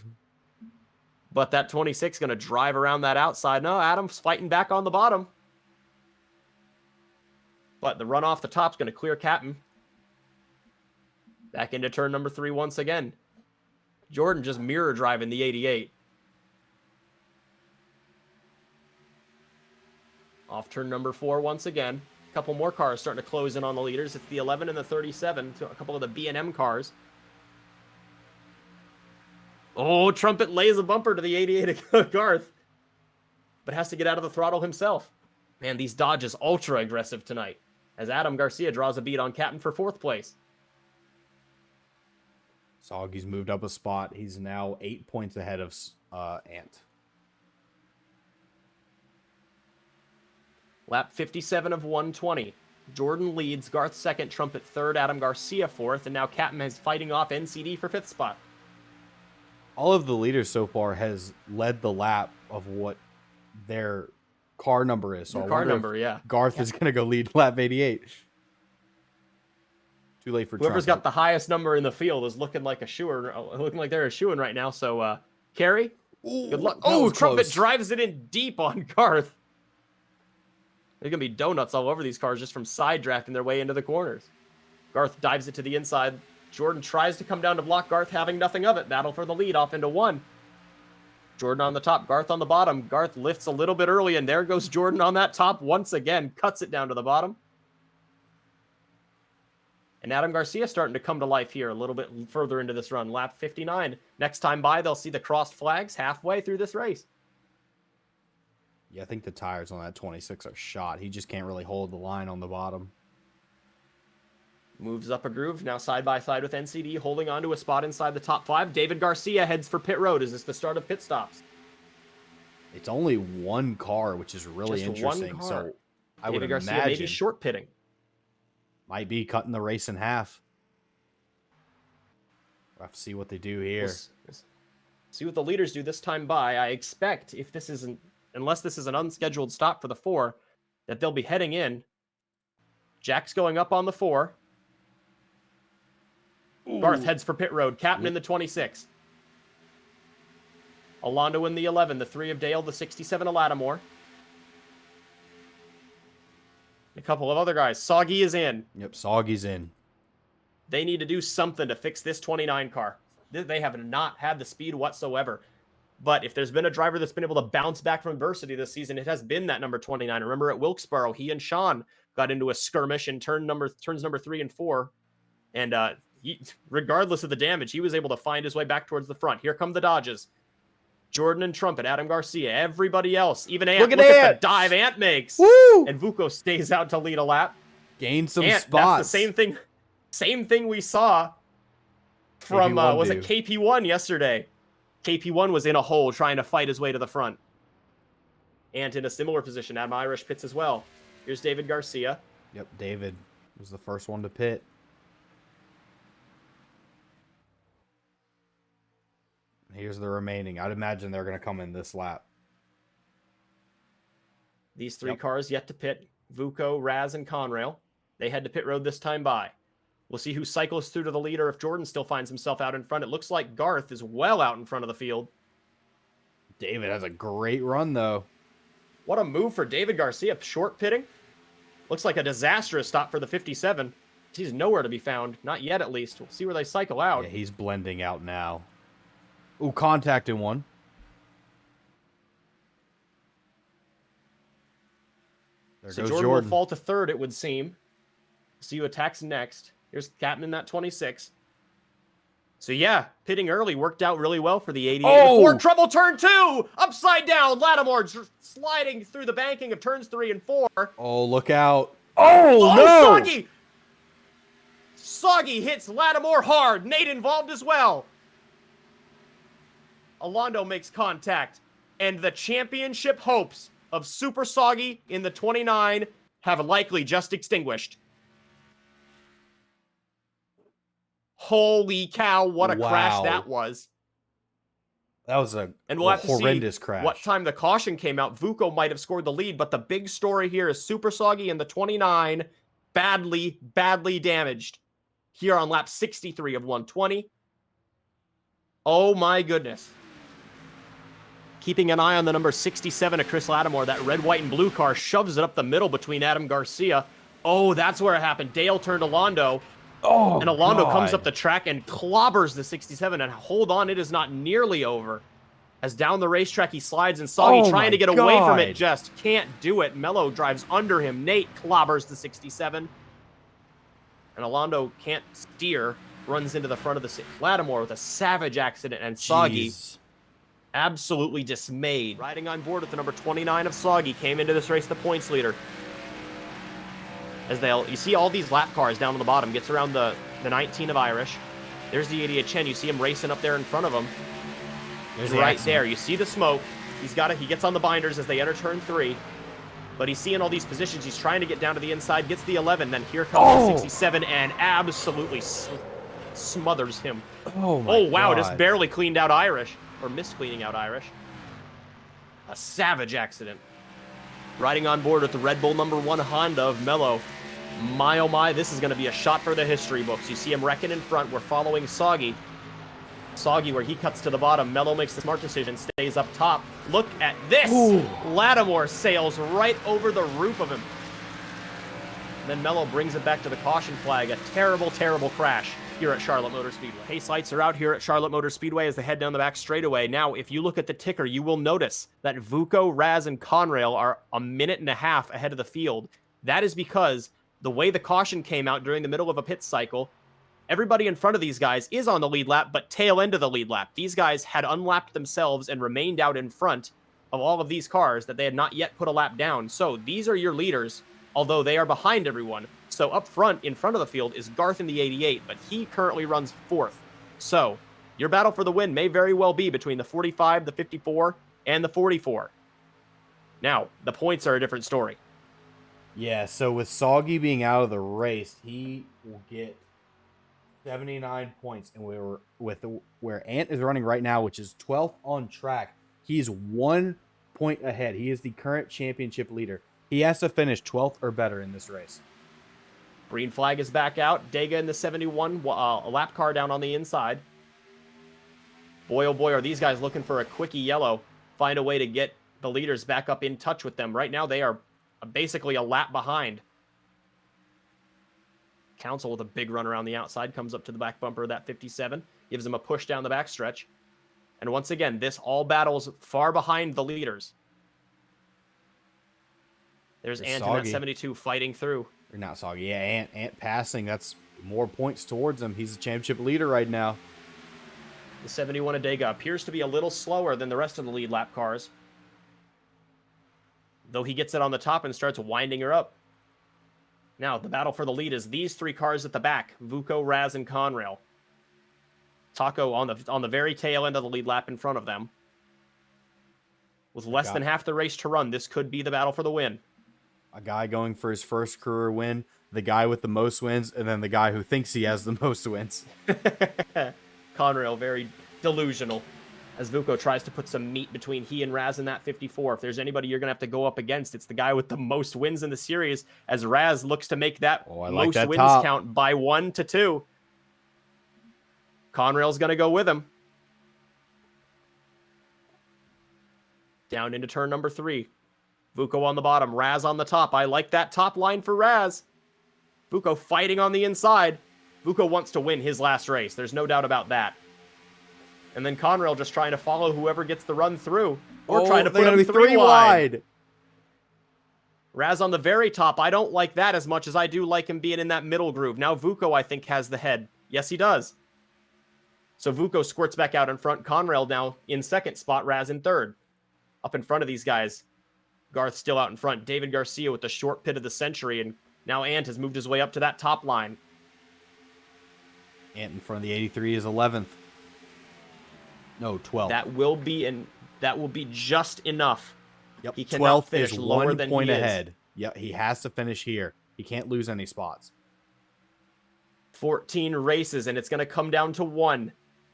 But that 26 going to drive around that outside. No, Adam's fighting back on the bottom. But the run off the top is going to clear Captain. Back into turn number 3 once again. Jordan just mirror driving the 88. Off turn number 4 once again. A couple more cars starting to close in on the leaders. It's the 11 and the 37. A couple of the B&M cars. Oh, Trumpet lays a bumper to the 88 of Garth. But has to get out of the throttle himself. Man, these Dodges ultra aggressive tonight. As Adam Garcia draws a beat on Captain for 4th place. Soggy's moved up a spot. He's now 8 points ahead of Ant. Lap 57 of 120. Jordan leads, Garth 2nd, Trumpet 3rd, Adam Garcia 4th, and now Captain is fighting off NCD for 5th spot. All of the leaders so far has led the lap of what their car number is. So car number, yeah. Garth is going to go lead lap 88. Too late for whoever's Trumpet. got the highest number in the field is looking like a shoer, looking like they're a shoeing right now. So, Kerry, good luck. Oh, Trumpet drives it in deep on Garth. There's going to be donuts all over these cars just from side drafting their way into the corners. Garth dives it to the inside. Jordan tries to come down to block Garth, having nothing of it. Battle for the lead off into 1. Jordan on the top, Garth on the bottom. Garth lifts a little bit early, and there goes Jordan on that top once again. Cuts it down to the bottom. And Adam Garcia starting to come to life here a little bit further into this run. Lap 59. Next time by, they'll see the crossed flags halfway through this race. Yeah, I think the tires on that 26 are shot. He just can't really hold the line on the bottom. Moves up a groove, now side by side with NCD, holding on to a spot inside the top 5. David Garcia heads for pit road. Is this the start of pit stops? It's only one car, which is really Just interesting. one car. So I David would Garcia imagine maybe short pitting. might be cutting the race in half. We'll have to see what they do here. We'll see what the leaders do this time by. I expect if this isn't, unless this is an unscheduled stop for the 4, that they'll be heading in. Jack's going up on the 4. Ooh. Garth heads for pit road. Captain in the 26. Alondo in the 11. The 3 of Dale. The 67 of Lattimore. A couple of other guys. Soggy is in. Yep, Soggy's in. They need to do something to fix this 29 car. They have not had the speed whatsoever. But if there's been a driver that's been able to bounce back from adversity this season, it has been that number 29. Remember at Wilkesboro, he and Sean got into a skirmish in turns number 3 and 4. And regardless of the damage, he was able to find his way back towards the front. Here come the Dodges. Jordan and Trumpet, Adam Garcia, everybody else, even Ant. Look at the dive Ant makes. Woo! And Vuko stays out to lead a lap. Gain some Ant, spots. That's the same thing we saw from, was it KP1 yesterday? KP1 was in a hole trying to fight his way to the front. Ant in a similar position. Adam Irish pits as well. Here's David Garcia. Yep, David was the first one to pit. Here's the remaining. I'd imagine they're going to come in this lap. These 3 cars yet to pit. Vuko, Raz, and Conrail. They head to pit road this time by. We'll see who cycles through to the leader if Jordan still finds himself out in front. It looks like Garth is well out in front of the field. David has a great run, though. What a move for David Garcia. Short pitting. Looks like a disastrous stop for the 57. He's nowhere to be found. Not yet, at least. We'll see where they cycle out. Yeah, he's blending out now. Ooh, contact in one. There So goes Jordan Jordan. will fall to 3rd, it would seem. See who attacks next. Here's Captain in that 26. So yeah, pitting early worked out really well for the 88. Oh! Ford trouble turn 2! Upside down! Lattimore sliding through the banking of turns 3 and 4. Oh, look out. Oh, no! Soggy! Soggy hits Lattimore hard. Nate involved as well. Alondo makes contact. And the championship hopes of Super Soggy in the 29 have likely just extinguished. Holy cow, what a crash that was. That was a we'll have horrendous to see crash. what time the caution came out. Vuko might have scored the lead, but the big story here is Super Soggy in the 29 badly damaged here on lap 63 of 120. Oh my goodness. Keeping an eye on the number 67 of Chris Lattimore. That red, white, and blue car shoves it up the middle between Adam Garcia. Oh, that's where it happened. Dale turned Alondo. Oh, and Alondo God. comes up the track and clobbers the 67. And hold on, it is not nearly over. As down the racetrack he slides, and Soggy trying to get away from it just can't do it. Mello drives under him. Nate clobbers the 67. And Alondo can't steer, runs into the front of the Lattimore with a savage accident, and Soggy absolutely dismayed. Riding on board with the number 29 of Soggy, came into this race the points leader. As you see all these lap cars down on the bottom, gets around the 19 of Irish. There's the 88 Chen. You see him racing up there in front of him. There's right there. You see the smoke. He gets on the binders as they enter turn 3. But he's seeing all these positions. He's trying to get down to the inside, gets the 11. Then here comes the 67 and absolutely smothers him. Oh, my wow, God. just barely cleaned out Irish. Or missed cleaning out Irish. A savage accident. Riding on board with the Red Bull number 1 Honda of Mello. My, oh my, this is going to be a shot for the history books. You see him wrecking in front. We're following Soggy. Soggy, where he cuts to the bottom. Mello makes the smart decision, stays up top. Look at this! Ooh. Lattimore sails right over the roof of him. Then Mello brings it back to the caution flag. A terrible, terrible crash here at Charlotte Motor Speedway. Pace lights are out here at Charlotte Motor Speedway as they head down the back straightaway. Now, if you look at the ticker, you will notice that Vuko, Raz, and Conrail are a minute and a half ahead of the field. That is because the way the caution came out during the middle of a pit cycle, everybody in front of these guys is on the lead lap, but tail end of the lead lap. These guys had unlapped themselves and remained out in front of all of these cars that they had not yet put a lap down. So these are your leaders, although they are behind everyone. So up front, in front of the field, is Garth in the 88, but he currently runs 4th. So your battle for the win may very well be between the 45, the 54, and the 44. Now, the points are a different story. Yeah, so with Soggy being out of the race, he will get 79 points. And where Ant is running right now, which is 12th on track, he's 1 point ahead. He is the current championship leader. He has to finish 12th or better in this race. Green flag is back out. Dega in the 71, a lap car down on the inside. Boy, oh boy, are these guys looking for a quickie yellow. Find a way to get the leaders back up in touch with them. Right now, they are basically a lap behind. Council with a big run around the outside, comes up to the back bumper of that 57, gives him a push down the backstretch. And once again, this all battles far behind the leaders. There's Ant in that 72 fighting through. Or not Soggy, yeah, Ant passing. That's more points towards him. He's the championship leader right now. The 71 Adega appears to be a little slower than the rest of the lead lap cars, though he gets it on the top and starts winding her up. Now, the battle for the lead is these 3 cars at the back, Vuko, Raz, and Conrail. Taco on the very tail end of the lead lap in front of them. With less than half the race to run, this could be the battle for the win. A guy going for his first career win, the guy with the most wins, and then the guy who thinks he has the most wins. Conrail, very delusional, as Vuko tries to put some meat between he and Raz in that 54. If there's anybody you're going to have to go up against, it's the guy with the most wins in the series, as Raz looks to make that most wins count by 1 to 2. Conrail's going to go with him. Down into turn number 3. Vuko on the bottom, Raz on the top. I like that top line for Raz. Vuko fighting on the inside. Vuko wants to win his last race. There's no doubt about that. And then Conrail just trying to follow whoever gets the run through. Or trying to put him 3 wide. Raz on the very top. I don't like that as much as I do like him being in that middle groove. Now Vuko, I think, has the head. Yes, he does. So Vuko squirts back out in front. Conrail now in second spot. Raz in third. Up in front of these guys. Garth still out in front. David Garcia with the short pit of the century. And now Ant has moved his way up to that top line. Ant in front of the 83 is 11th. No, 12th. That will be just enough. Yep. He cannot 12th finish is lower 1 than point he ahead. is. Yeah, he has to finish here. He can't lose any spots. 14 races, and it's going to come down to 1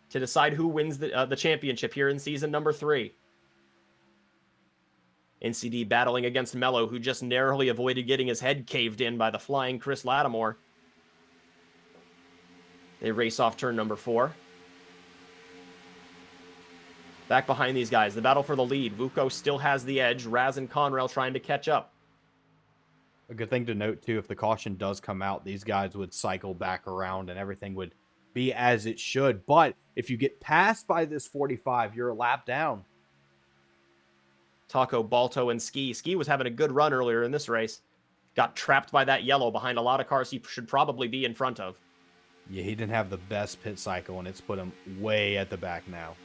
to decide who wins the championship here in season number 3. NCD battling against Mello, who just narrowly avoided getting his head caved in by the flying Chris Lattimore. They race off turn number 4. Back behind these guys, the battle for the lead. Vuko still has the edge. Raz and Conrail trying to catch up. A good thing to note, too, if the caution does come out, these guys would cycle back around and everything would be as it should. But if you get passed by this 45, you're a lap down. Taco, Balto, and Ski. Ski was having a good run earlier in this race. Got trapped by that yellow behind a lot of cars he should probably be in front of. Yeah, he didn't have the best pit cycle, and it's put him way at the back now.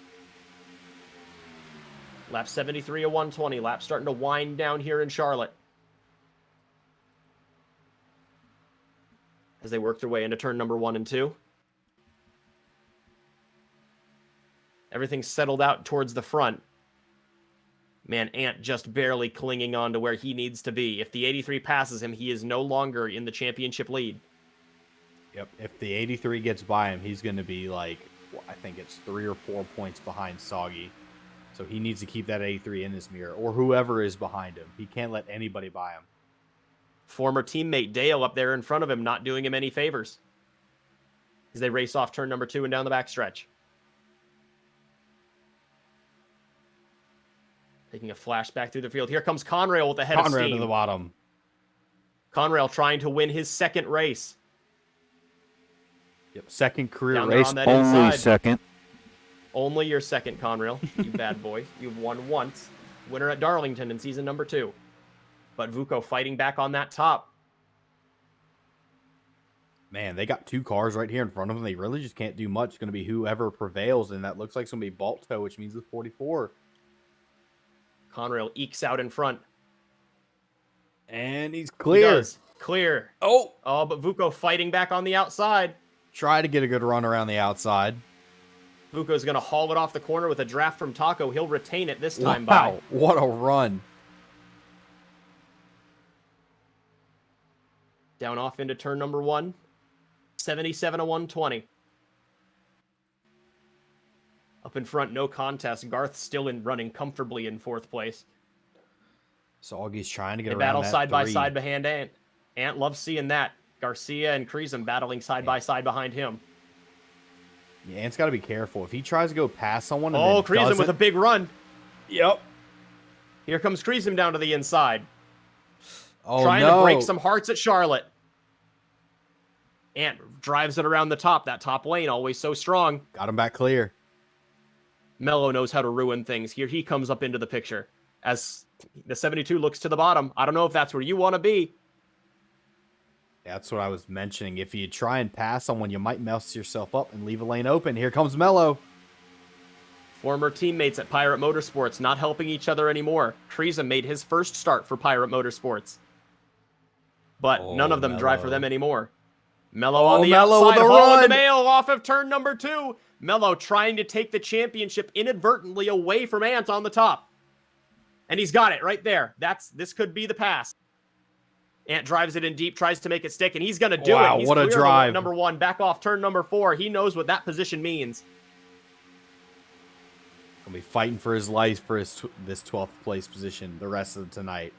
Lap 73 of 120. Lap starting to wind down here in Charlotte. As they work their way into turn number 1 and 2. Everything's settled out towards the front. Man, Ant just barely clinging on to where he needs to be. If the 83 passes him, he is no longer in the championship lead. Yep, if the 83 gets by him, he's going to be like, well, I think it's 3 or 4 points behind Soggy. So he needs to keep that 83 in his mirror, or whoever is behind him. He can't let anybody by him. Former teammate Dale up there in front of him, not doing him any favors. As they race off turn number 2 and down the backstretch. Taking a flashback through the field. Here comes Conrail with the head of steam. Conrail to the bottom. Conrail trying to win his second race. Yep, second career Down there race. on that Only inside. second. Only your second, Conrail. You bad boy. You've won once. Winner at Darlington in season number 2. But Vuko fighting back on that top. Man, they got 2 cars right here in front of them. They really just can't do much. It's going to be whoever prevails, and that looks like it's going to be Balto, which means the 44. Conrail ekes out in front. And he's He clear. does. Clear. Oh, But Vuko fighting back on the outside. try to get a good run around the outside. Vuko's going to haul it off the corner with a draft from Taco. He'll retain it this time Wow, what a run. Down off into turn number 1. 77 to 120. Up in front, no contest. Garth still running comfortably in 4th place. Soggy's trying to get They around battle that side by 3. side behind Ant. Ant loves seeing that. Garcia and Kreisem battling side by side behind him. Yeah, Ant's got to be careful. If he tries to go past someone and Oh, then Kreisem with a doesn't- big run. Yep. Here comes Kreisem down to the inside. Oh, Trying no. to break some hearts at Charlotte. Ant drives it around the top. That top lane, always so strong. Got him back clear. Mello knows how to ruin things. Here he comes up into the picture. As the 72 looks to the bottom. I don't know if that's where you want to be. That's what I was mentioning. If you try and pass someone, you might mess yourself up and leave a lane open. Here comes Mello. Former teammates at Pirate Motorsports not helping each other anymore. Kreisem made his first start for Pirate Motorsports. But none of them drive for Mello. them anymore. Mello on the Mello outside, with a hauling the run. mail off of turn number 2. Mello trying to take the championship inadvertently away from Ant on the top. And he's got it right there. This could be the pass. Ant drives it in deep, tries to make it stick, and he's going to do Wow, it. He's what a clear of drive. number 1, back off turn number 4. He knows what that position means. Gonna be fighting for his life for this 12th place position the rest of tonight.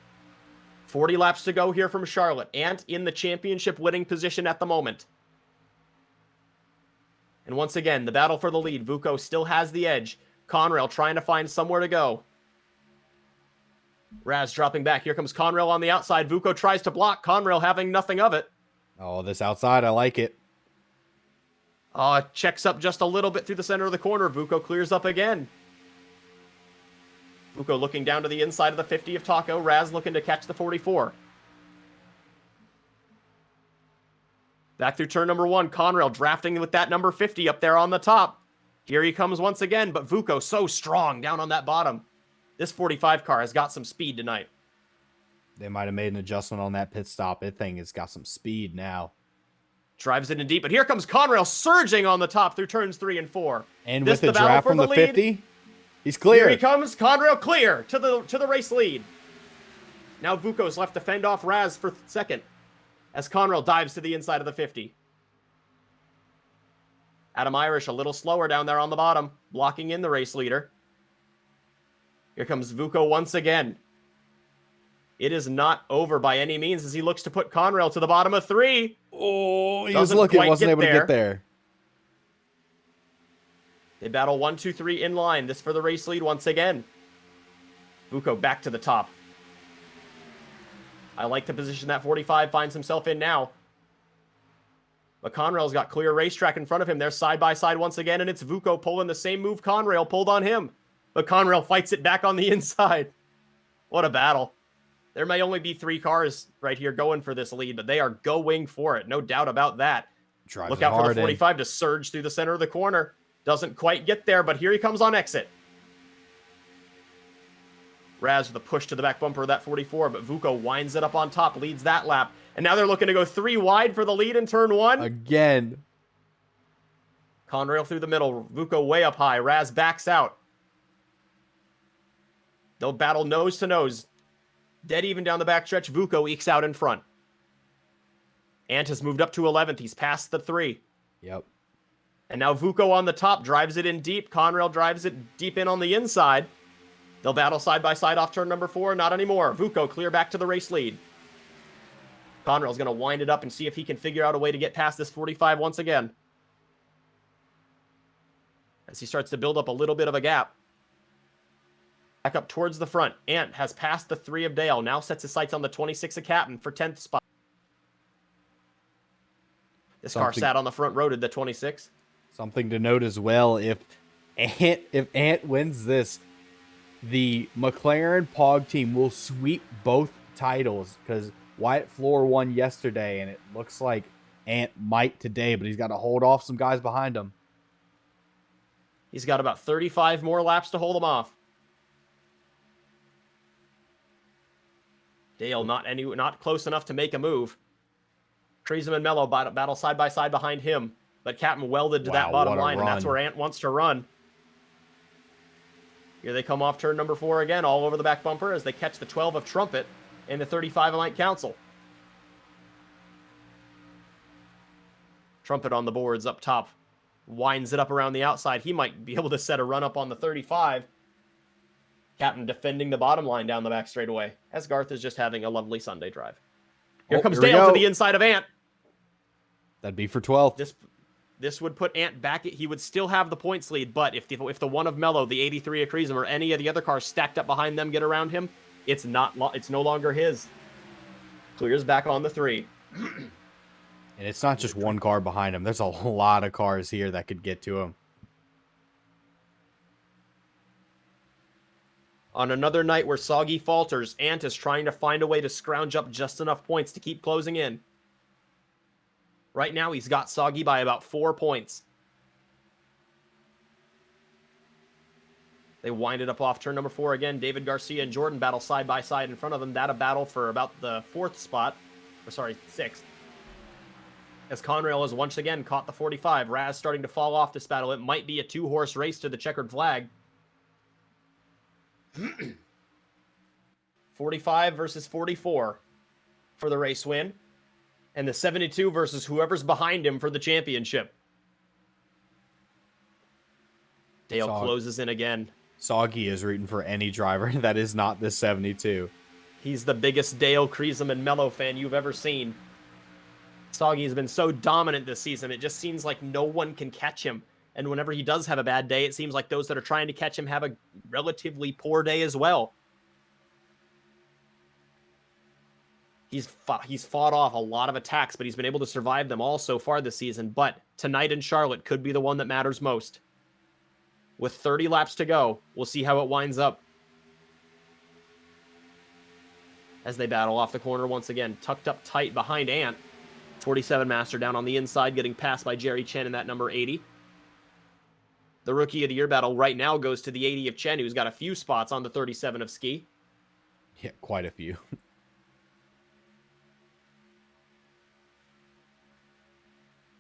40 laps to go here from Charlotte. Ant in the championship winning position at the moment. And once again, the battle for the lead. Vuko still has the edge. Conrail trying to find somewhere to go. Raz dropping back. Here comes Conrail on the outside. Vuko tries to block. Conrail having nothing of it. Oh, this outside, I like it. Checks up just a little bit through the center of the corner. Vuko clears up again. Vuko looking down to the inside of the 50 of Taco. Raz looking to catch the 44. Back through turn number 1. Conrail drafting with that number 50 up there on the top. Here he comes once again, but Vuko so strong down on that bottom. This 45 car has got some speed tonight. They might have made an adjustment on that pit stop. That thing has got some speed now. Drives it in deep, but here comes Conrail surging on the top through turns 3 and 4. And This with the battle draft for from the lead. 50, he's clear. Here he comes, Conrail clear to the race lead. Now Vuko's left to fend off Raz for second as Conrail dives to the inside of the 50. Adam Irish a little slower down there on the bottom, blocking in the race leader. Here comes Vuko once again. It is not over by any means as he looks to put Conrail to the bottom of 3. Oh, he Doesn't was looking, quite wasn't get able to there. get there. They battle 1, 2, 3 in line. This for the race lead once again. Vuko back to the top. I like the position that 45 finds himself in now. But Conrail's got clear racetrack in front of him. They're side by side once again, and it's Vuko pulling the same move Conrail pulled on him. But Conrail fights it back on the inside. What a battle. There may only be 3 cars right here going for this lead, but they are going for it. No doubt about that. Drives Look it out for hard the in. 45 to surge through the center of the corner. Doesn't quite get there, but here he comes on exit. Raz with a push to the back bumper of that 44, but Vuko winds it up on top, leads that lap. And now they're looking to go 3 wide for the lead in turn 1. Again. Conrail through the middle, Vuko way up high. Raz backs out. They'll battle nose to nose. Dead even down the backstretch, Vuko ekes out in front. Ant has moved up to 11th. He's past the 3. Yep. And now Vuko on the top drives it in deep. Conrail drives it deep in on the inside. They'll battle side by side off turn number 4. Not anymore. Vuko clear back to the race lead. Conrail's going to wind it up and see if he can figure out a way to get past this 45 once again. As he starts to build up a little bit of a gap. Back up towards the front. Ant has passed the 3 of Dale. Now sets his sights on the 26 of Captain for 10th spot. This car sat on the front row to the 26. Something to note as well, if Ant wins this, the McLaren POG team will sweep both titles because Wyatt Floor won yesterday, and it looks like Ant might today, but he's got to hold off some guys behind him. He's got about 35 more laps to hold him off. Dale not close enough to make a move. Creasem and Mello battle side by side behind him, but Captain welded to that bottom line, and that's where Ant wants to run. Here they come off turn number 4 again, all over the back bumper as they catch the 12 of Trumpet and the 35 of Mike Council. Trumpet on the boards up top. Winds it up around the outside. He might be able to set a run up on the 35. Captain defending the bottom line down the back straightaway, as Garth is just having a lovely Sunday drive. Here comes Dale to the inside of Ant. That'd be for 12th. This would put Ant back. He would still have the points lead, but if the one of Mello, the 83 of Creasem, or any of the other cars stacked up behind them get around him, it's no longer his. Clears back on the 3. And it's not just one car behind him. There's a lot of cars here that could get to him. On another night where Soggy falters, Ant is trying to find a way to scrounge up just enough points to keep closing in. Right now, he's got Soggy by about 4 points. They wind it up off turn number 4 again. David Garcia and Jordan battle side by side in front of them. That a battle for about the 4th spot. Or sorry, 6th. As Conrail has once again caught the 45. Raz starting to fall off this battle. It might be a 2-horse race to the checkered flag. 45 versus 44 for the race win. And the 72 versus whoever's behind him for the championship. Dale closes in again. Soggy is rooting for any driver that is not the 72. He's the biggest Dale, Creasem, and Mello fan you've ever seen. Soggy has been so dominant this season, it just seems like no one can catch him. And whenever he does have a bad day, it seems like those that are trying to catch him have a relatively poor day as well. He's fought off a lot of attacks, but he's been able to survive them all so far this season. But tonight in Charlotte could be the one that matters most. With 30 laps to go, we'll see how it winds up. As they battle off the corner once again, tucked up tight behind Ant. 47 Master down on the inside, getting passed by Jerry Chen in that number 80. The Rookie of the Year battle right now goes to the 80 of Chen, who's got a few spots on the 37 of Ski. Yeah, quite a few.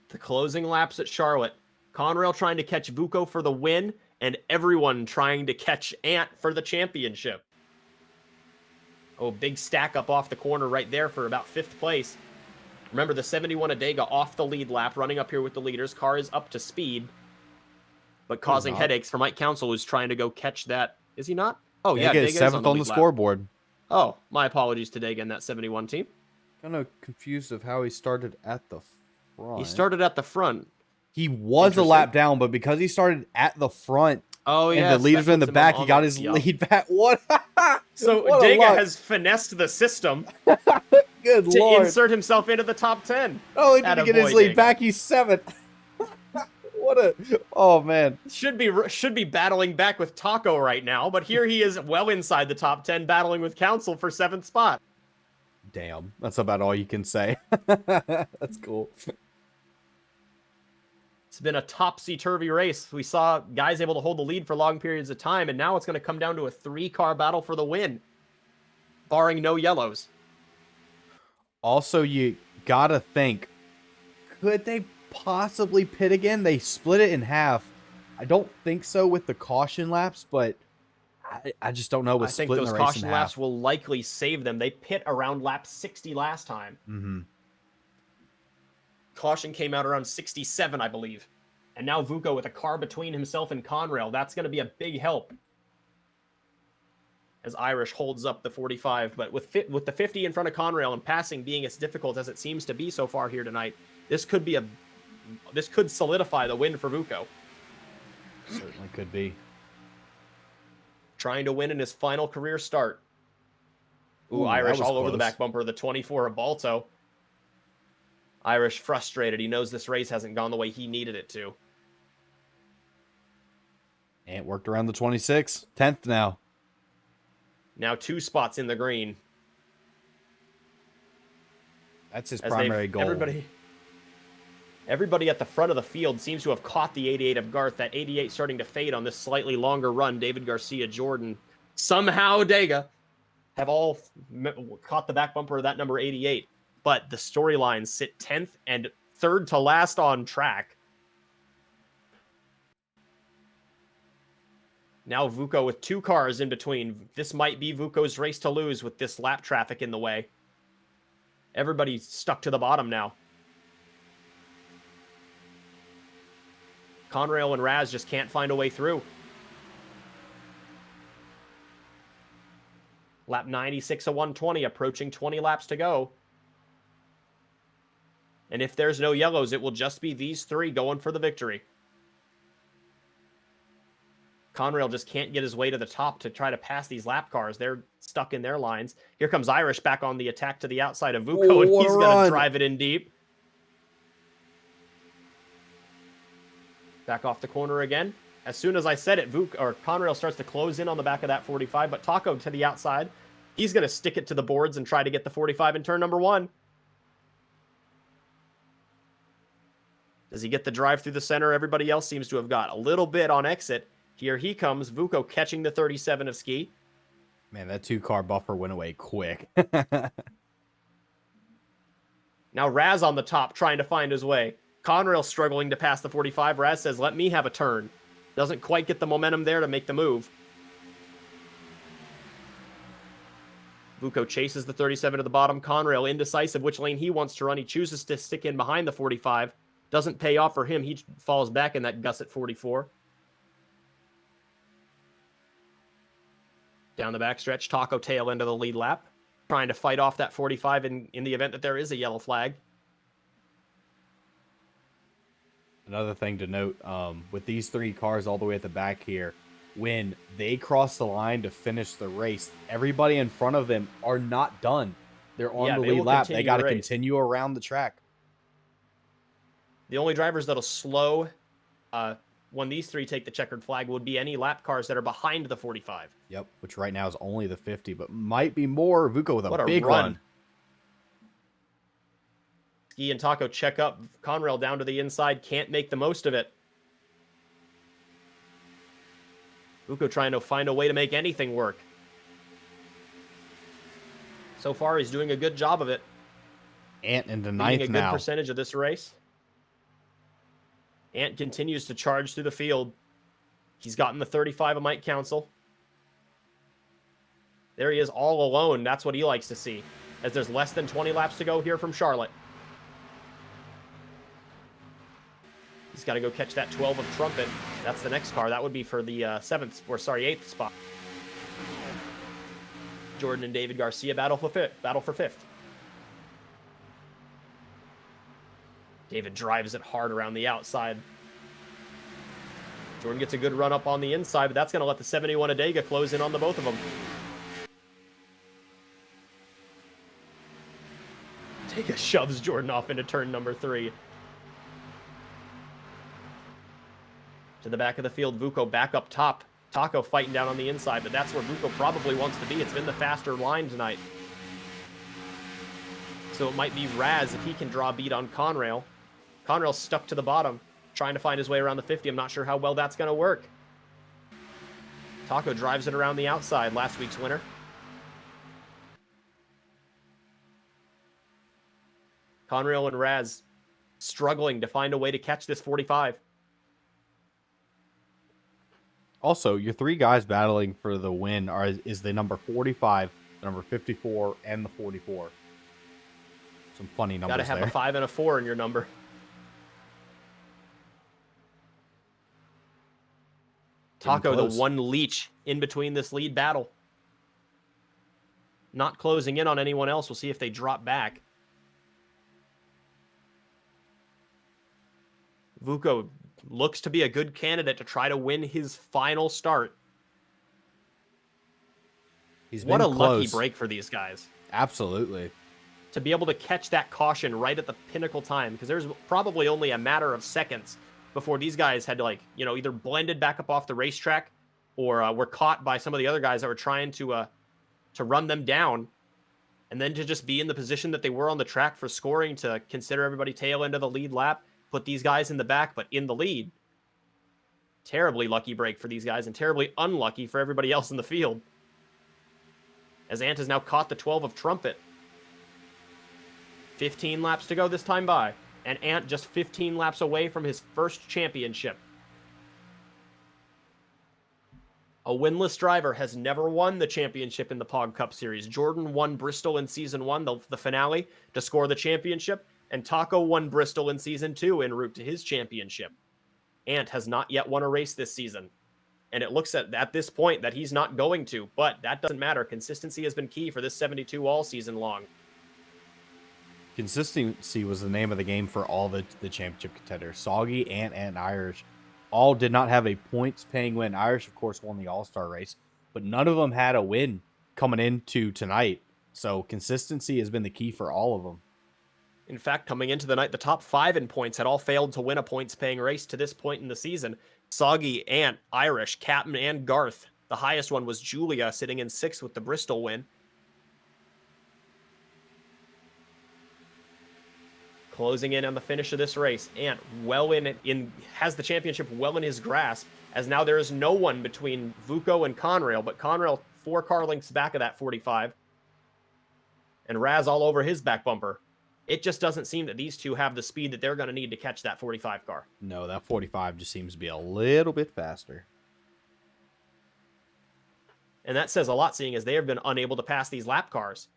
The closing laps at Charlotte. Conrail trying to catch Vuko for the win, and everyone trying to catch Ant for the championship. Oh, big stack up off the corner right there for about 5th place. Remember, the 71 Adega off the lead lap, running up here with the leaders. Car is up to speed, but causing headaches for Mike Council, who's trying to go catch that. Is he not? Oh, yeah. Dega is 7th on the scoreboard. Oh, my apologies to Dega and that 71 team. Kind of confused of how he started at the front. He started at the front. He was a lap down, but because he started at the front, and the leaders were in the back, he got his lead back. What? So Dega has finessed the system Good to Lord. insert himself into the top 10. Oh, he didn't get his lead back. He's 7th. Oh man. Should be battling back with Taco right now, but here he is well inside the top 10, battling with Council for 7th spot. Damn, that's about all you can say. That's cool. It's been a topsy-turvy race. We saw guys able to hold the lead for long periods of time, and now it's going to come down to a 3-car battle for the win, barring no yellows. Also, you gotta think, could they possibly pit again? They split it in half. I don't think so with the caution laps, but I just don't know with splitting the race in half. I think those caution laps will likely save them. They pit around lap 60 last time. Mm-hmm. Caution came out around 67, I believe. And now Vuko with a car between himself and Conrail. That's going to be a big help. As Irish holds up the 45. But with the 50 in front of Conrail and passing being as difficult as it seems to be so far here tonight, this could solidify the win for Vuko. Certainly could be. Trying to win in his final career start. Ooh, Irish all over the back bumper. The 24 of Balto. Irish frustrated. He knows this race hasn't gone the way he needed it to. Ant worked around the 26. 10th now. Now 2 spots in the green. That's his primary goal. Everybody at the front of the field seems to have caught the 88 of Garth. That 88 starting to fade on this slightly longer run. David Garcia, Jordan, somehow Dega have all caught the back bumper of that number 88. But the storylines sit 10th and third to last on track. Now Vuko with 2 cars in between. This might be Vuko's race to lose with this lap traffic in the way. Everybody's stuck to the bottom now. Conrail and Raz just can't find a way through. Lap 96 of 120, approaching 20 laps to go. And if there's no yellows, it will just be these 3 going for the victory. Conrail just can't get his way to the top to try to pass these lap cars. They're stuck in their lines. Here comes Irish back on the attack to the outside of Vuko, and he's going to drive it in deep. Back off the corner again. As soon as I said it, Conrail starts to close in on the back of that 45, but Taco to the outside. He's going to stick it to the boards and try to get the 45 in turn number 1. Does he get the drive through the center? Everybody else seems to have got a little bit on exit. Here he comes, Vuko catching the 37 of Ski. Man, that 2-car buffer went away quick. Now Raz on the top trying to find his way. Conrail struggling to pass the 45. Raz says, let me have a turn. Doesn't quite get the momentum there to make the move. Vuko chases the 37 to the bottom. Conrail indecisive which lane he wants to run. He chooses to stick in behind the 45. Doesn't pay off for him. He falls back in that gusset 44. Down the backstretch, Taco tail into the lead lap. Trying to fight off that 45 in the event that there is a yellow flag. Another thing to note, with these 3 cars all the way at the back here, when they cross the line to finish the race, everybody in front of them are not done. They're on the lead lap. They got to continue around the track. The only drivers that'll slow when these 3 take the checkered flag would be any lap cars that are behind the 45. Yep, which right now is only the 50, but might be more. Vuko with a big run. Ski and Taco check up. Conrail down to the inside. Can't make the most of it. Vuko trying to find a way to make anything work. So far, he's doing a good job of it. Ant into 9th now. A good percentage of this race. Ant continues to charge through the field. He's gotten the 35 of Mike Council. There he is all alone. That's what he likes to see, as there's less than 20 laps to go here from Charlotte. He's got to go catch that 12 of Trumpet. That's the next car. That would be for the 8th spot. Jordan and David Garcia battle for 5th. David drives it hard around the outside. Jordan gets a good run up on the inside, but that's going to let the 71 Adega close in on the both of them. Adega shoves Jordan off into turn number 3. To the back of the field, Vuko back up top. Taco fighting down on the inside, but that's where Vuko probably wants to be. It's been the faster line tonight. So it might be Raz if he can draw a beat on Conrail. Conrail's stuck to the bottom, trying to find his way around the 50. I'm not sure how well that's going to work. Taco drives it around the outside, last week's winner. Conrail and Raz struggling to find a way to catch this 45. Also, your 3 guys battling for the win is the number 45, the number 54, and the 44. Some funny numbers there. Got to have a 5 and a 4 in your number. Taco, the one leech in between this lead battle. Not closing in on anyone else. We'll see if they drop back. Vuko looks to be a good candidate to try to win his final start. What a lucky break for these guys. Absolutely. To be able to catch that caution right at the pinnacle time, because there's probably only a matter of seconds before these guys had to, either blended back up off the racetrack or were caught by some of the other guys that were trying to run them down, and then to just be in the position that they were on the track for scoring, to consider everybody tail into the lead lap. put these guys in the back, but in the lead. Terribly lucky break for these guys and terribly unlucky for everybody else in the field. As Ant has now caught the 12 of Trumpet. 15 laps to go this time by. And Ant just 15 laps away from his first championship. A winless driver has never won the championship in the POG Cup Series. Jordan won Bristol in Season 1, the finale, to score the championship. And Taco won Bristol in Season 2 en route to his championship. Ant has not yet won a race this season. And it looks at this point that he's not going to. But that doesn't matter. Consistency has been key for this 72 all season long. Consistency was the name of the game for all the championship contenders. Soggy, Ant, and Irish all did not have a points-paying win. Irish, of course, won the All-Star race, but none of them had a win coming into tonight. So consistency has been the key for all of them. In fact, coming into the night, the top 5 in points had all failed to win a points-paying race to this point in the season. Soggy, Ant, Irish, Captain, and Garth. The highest one was Julia, sitting in 6th with the Bristol win. Closing in on the finish of this race, Ant well has the championship well in his grasp, as now there is no one between Vuko and Conrail, but Conrail 4 car lengths back of that 45, and Raz all over his back bumper. It just doesn't seem that these two have the speed that they're going to need to catch that 45 car. No, that 45 just seems to be a little bit faster. And that says a lot, seeing as they have been unable to pass these lap cars.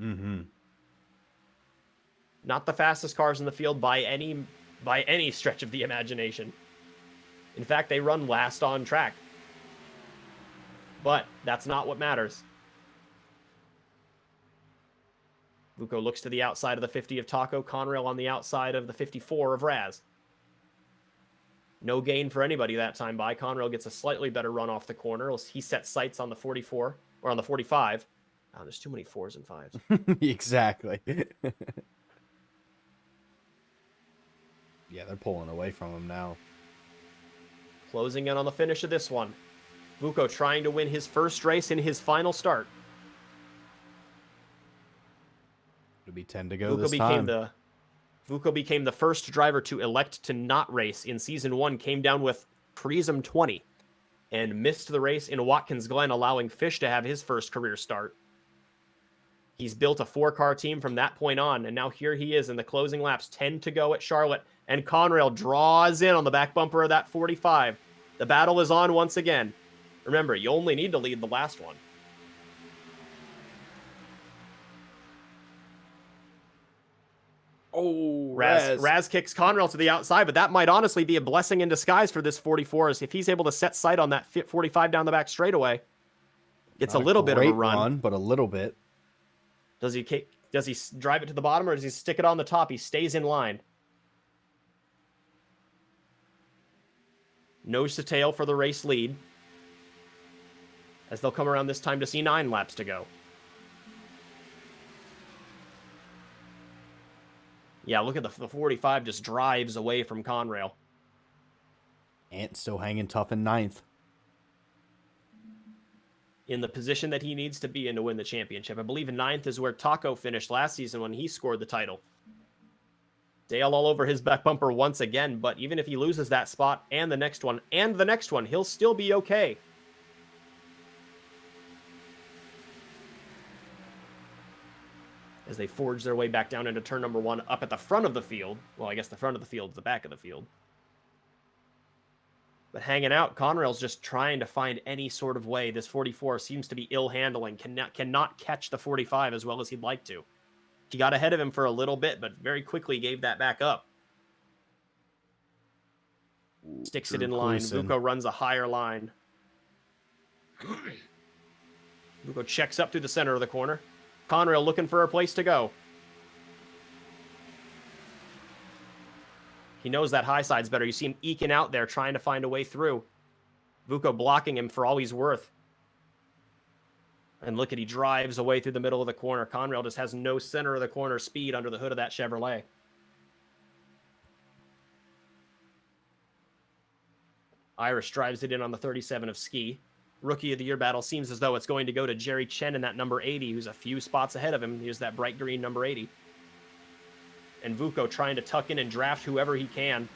Mm-hmm. Not the fastest cars in the field by any stretch of the imagination. In fact, they run last on track. But that's not what matters. Vuko looks to the outside of the 50 of Taco. Conrail on the outside of the 54 of Raz. No gain for anybody that time by. Conrail gets a slightly better run off the corner. He sets sights on the 44, or on the 45. Oh, there's too many 4s and 5s. Exactly. Yeah, they're pulling away from him now. Closing in on the finish of this one. Vuko trying to win his first race in his final start. It'll be 10 to go this time. Vuko became the first driver to elect to not race in Season 1, came down with Prism 20, and missed the race in Watkins Glen, allowing Fish to have his first career start. He's built a 4-car team from that point on, and now here he is in the closing laps, 10 to go at Charlotte, and Conrail draws in on the back bumper of that 45. The battle is on once again. Remember, you only need to lead the last one. Oh, Raz kicks Conrail to the outside, but that might honestly be a blessing in disguise for this 44, as if he's able to set sight on that 45 down the back straightaway. It's a little bit of a run, but a little bit. Does he drive it to the bottom, or does he stick it on the top? He stays in line. Nose to tail for the race lead, as they'll come around this time to see 9 laps to go. Yeah, look at the 45 just drives away from Conrail. Ant still hanging tough in 9th. In the position that he needs to be in to win the championship. I believe 9th is where Taco finished last season when he scored the title. Dale all over his back bumper once again, but even if he loses that spot and the next one, he'll still be okay. As they forge their way back down into turn number 1 up at the front of the field. Well, I guess the front of the field is the back of the field. But hanging out, Conrail's just trying to find any sort of way. This 44 seems to be ill-handling, cannot catch the 45 as well as he'd like to. He got ahead of him for a little bit, but very quickly gave that back up. Sticks it in line. Vuko runs a higher line. Vuko checks up through the center of the corner. Conrail looking for a place to go. He knows that high side's better. You see him eking out there, trying to find a way through. Vuko blocking him for all he's worth. And look at, he drives away through the middle of the corner. Conrail just has no center of the corner speed under the hood of that Chevrolet. Irish drives it in on the 37 of Ski. Rookie of the Year battle seems as though it's going to go to Jerry Chen in that number 80, who's a few spots ahead of him. Here's that bright green number 80. and Vuko trying to tuck in and draft whoever he can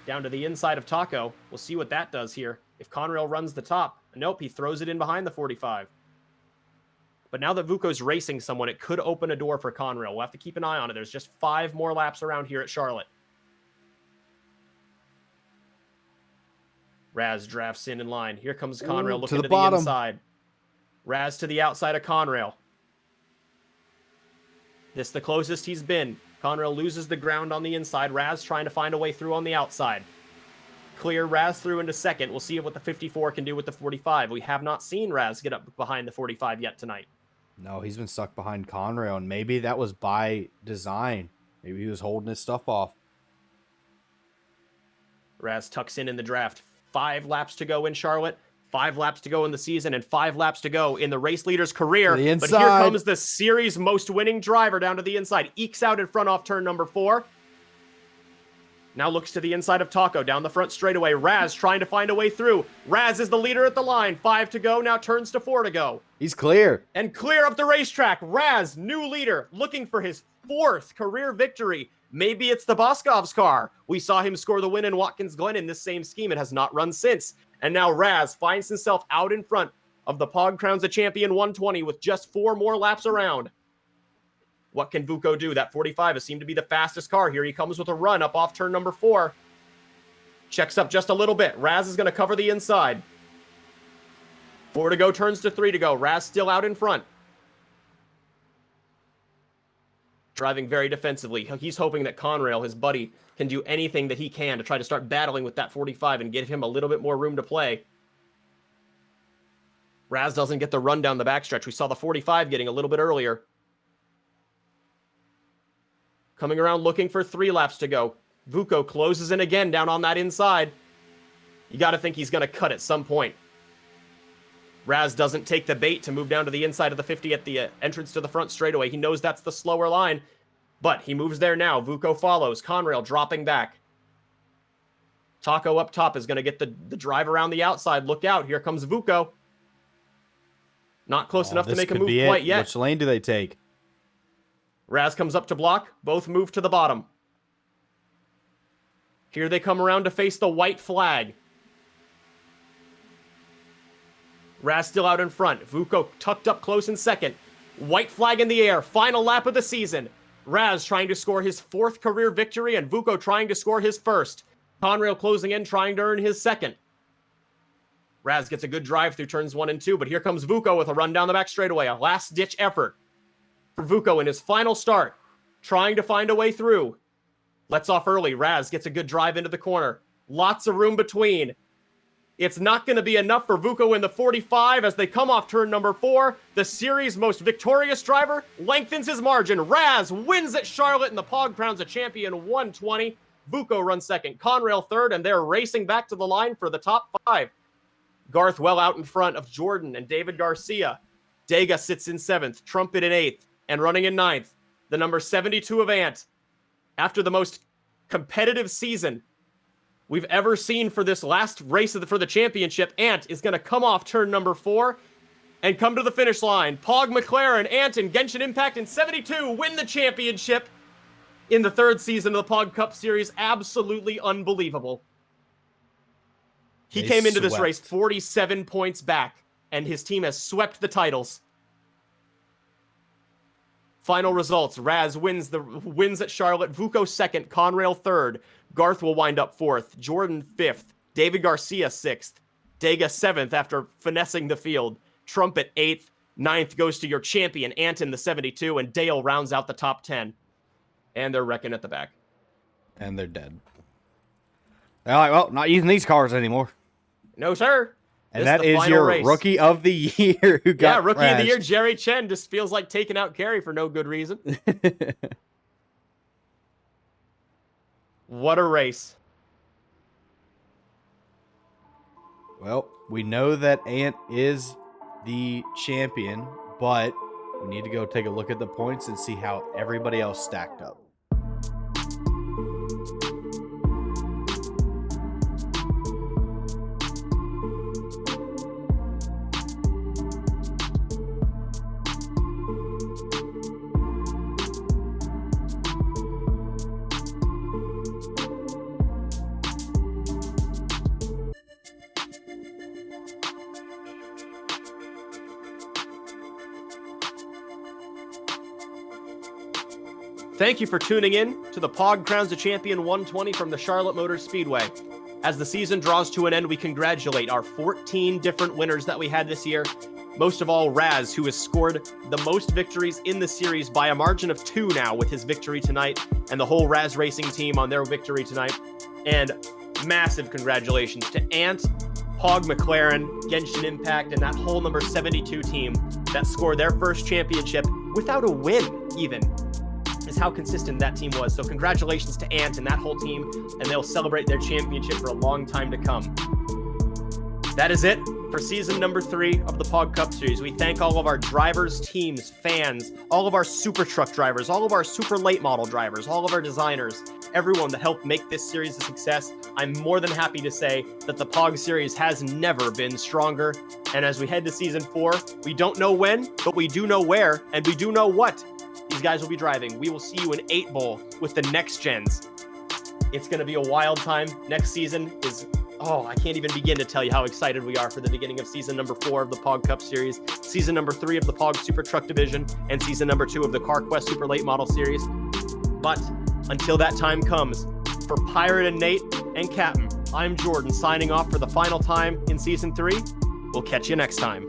down to the inside of Taco. We'll see what that does here. If Conrail runs the top, nope, he throws it in behind the 45. But now that Vuko's racing someone, it could open a door for Conrail. We'll have to keep an eye on it. There's just 5 more laps around here at Charlotte. Raz drafts in line. Here comes Conrail looking to the inside. Raz to the outside of Conrail. This the closest he's been. Conrail loses the ground on the inside. Raz trying to find a way through on the outside. Clear Raz through into second. We'll see what the 54 can do with the 45. We have not seen Raz get up behind the 45 yet tonight. No, he's been stuck behind Conrail, and maybe that was by design. Maybe he was holding his stuff off. Raz tucks in the draft. 5 laps to go in Charlotte, 5 laps to go in the season, and 5 laps to go in the race leader's career. But here comes the series most winning driver down to the inside. Ekes out in front off turn number 4. Now looks to the inside of Taco, down the front straightaway. Raz trying to find a way through. Raz is the leader at the line. 5 to go, now turns to 4 to go. He's clear. And clear up the racetrack. Raz, new leader, looking for his 4th career victory. Maybe it's the Boscov's car. We saw him score the win in Watkins Glen in this same scheme. It has not run since. And now Raz finds himself out in front of the POG Crowns a Champion 120 with just 4 more laps around. What can Vuko do? That 45 has seemed to be the fastest car. Here he comes with a run up off turn number 4. Checks up just a little bit. Raz is going to cover the inside. 4 to go, turns to 3 to go. Raz still out in front. Driving very defensively. He's hoping that Conrail, his buddy, can do anything that he can to try to start battling with that 45 and give him a little bit more room to play. Raz doesn't get the run down the backstretch. We saw the 45 getting a little bit earlier. Coming around looking for 3 laps to go. Vuko closes in again down on that inside. You got to think he's going to cut at some point. Raz doesn't take the bait to move down to the inside of the 50 at the entrance to the front straightaway. He knows that's the slower line, but he moves there now. Vuko follows. Conrail dropping back. Taco up top is going to get the drive around the outside. Look out. Here comes Vuko. Not close enough to make a move quite yet. Which lane do they take? Raz comes up to block. Both move to the bottom. Here they come around to face the white flag. Raz still out in front. Vuko tucked up close in second. White flag in the air. Final lap of the season. Raz trying to score his 4th career victory and Vuko trying to score his 1st. Conrail closing in, trying to earn his 2nd. Raz gets a good drive through turns 1 and 2, but here comes Vuko with a run down the back straightaway. A last-ditch effort for Vuko in his final start. Trying to find a way through. Lets off early. Raz gets a good drive into the corner. Lots of room between. It's not going to be enough for Vuko in the 45 as they come off turn number 4. The series' most victorious driver lengthens his margin. Raz wins at Charlotte and the POG Crowns a Champion 120. Vuko runs second, Conrail third, and they're racing back to the line for the top 5. Garth well out in front of Jordan and David Garcia. Dega sits in 7th, Trumpet in 8th, and running in 9th. The number 72 of Ant. After the most competitive season we've ever seen for this last race for the championship, Ant is going to come off turn number 4 and come to the finish line. Pog McLaren, Ant, and Genshin Impact in 72 win the championship in the 3rd season of the POG Cup Series. Absolutely unbelievable. He came into this race 47 points back, and his team has swept the titles. Final results. Raz wins at Charlotte. Vuko 2nd, Conrail 3rd. Garth will wind up 4th. Jordan 5th. David Garcia 6th. Dega 7th after finessing the field. Trumpet 8th. 9th goes to your champion, Anton the 72, and Dale rounds out the top 10. And they're wrecking at the back. And they're dead. They're like, well, not using these cars anymore. No, sir. And that is your rookie of the year who got rookie of the year, Jerry Chen, just feels like taking out Kerry for no good reason. What a race. Well, we know that Ant is the champion, but we need to go take a look at the points and see how everybody else stacked up. Thank you for tuning in to the POG Crowns a Champion 120 from the Charlotte Motor Speedway. As the season draws to an end, we congratulate our 14 different winners that we had this year. Most of all, Raz, who has scored the most victories in the series by a margin of 2 now with his victory tonight, and the whole Raz Racing team on their victory tonight. And massive congratulations to Ant, POG McLaren, Genshin Impact, and that whole number 72 team that scored their first championship without a win, even, is how consistent that team was. So congratulations to Ant and that whole team, and they'll celebrate their championship for a long time to come. That is it for season number 3 of the POG Cup Series. We thank all of our drivers, teams, fans, all of our super truck drivers, all of our super late model drivers, all of our designers, everyone that helped make this series a success. I'm more than happy to say that the POG Series has never been stronger. And as we head to season 4, we don't know when, but we do know where, and we do know what these guys will be driving. We will see you in 8 Bowl with the next gens. It's going to be a wild time. Next season is, I can't even begin to tell you how excited we are for the beginning of season number 4 of the POG Cup Series, season number 3 of the POG SuperTruck Division, and season number 2 of the CarQuest Super Late Model Series. But until that time comes, for Pirate and Nate and Captain, I'm Jordan signing off for the final time in season 3. We'll catch you next time.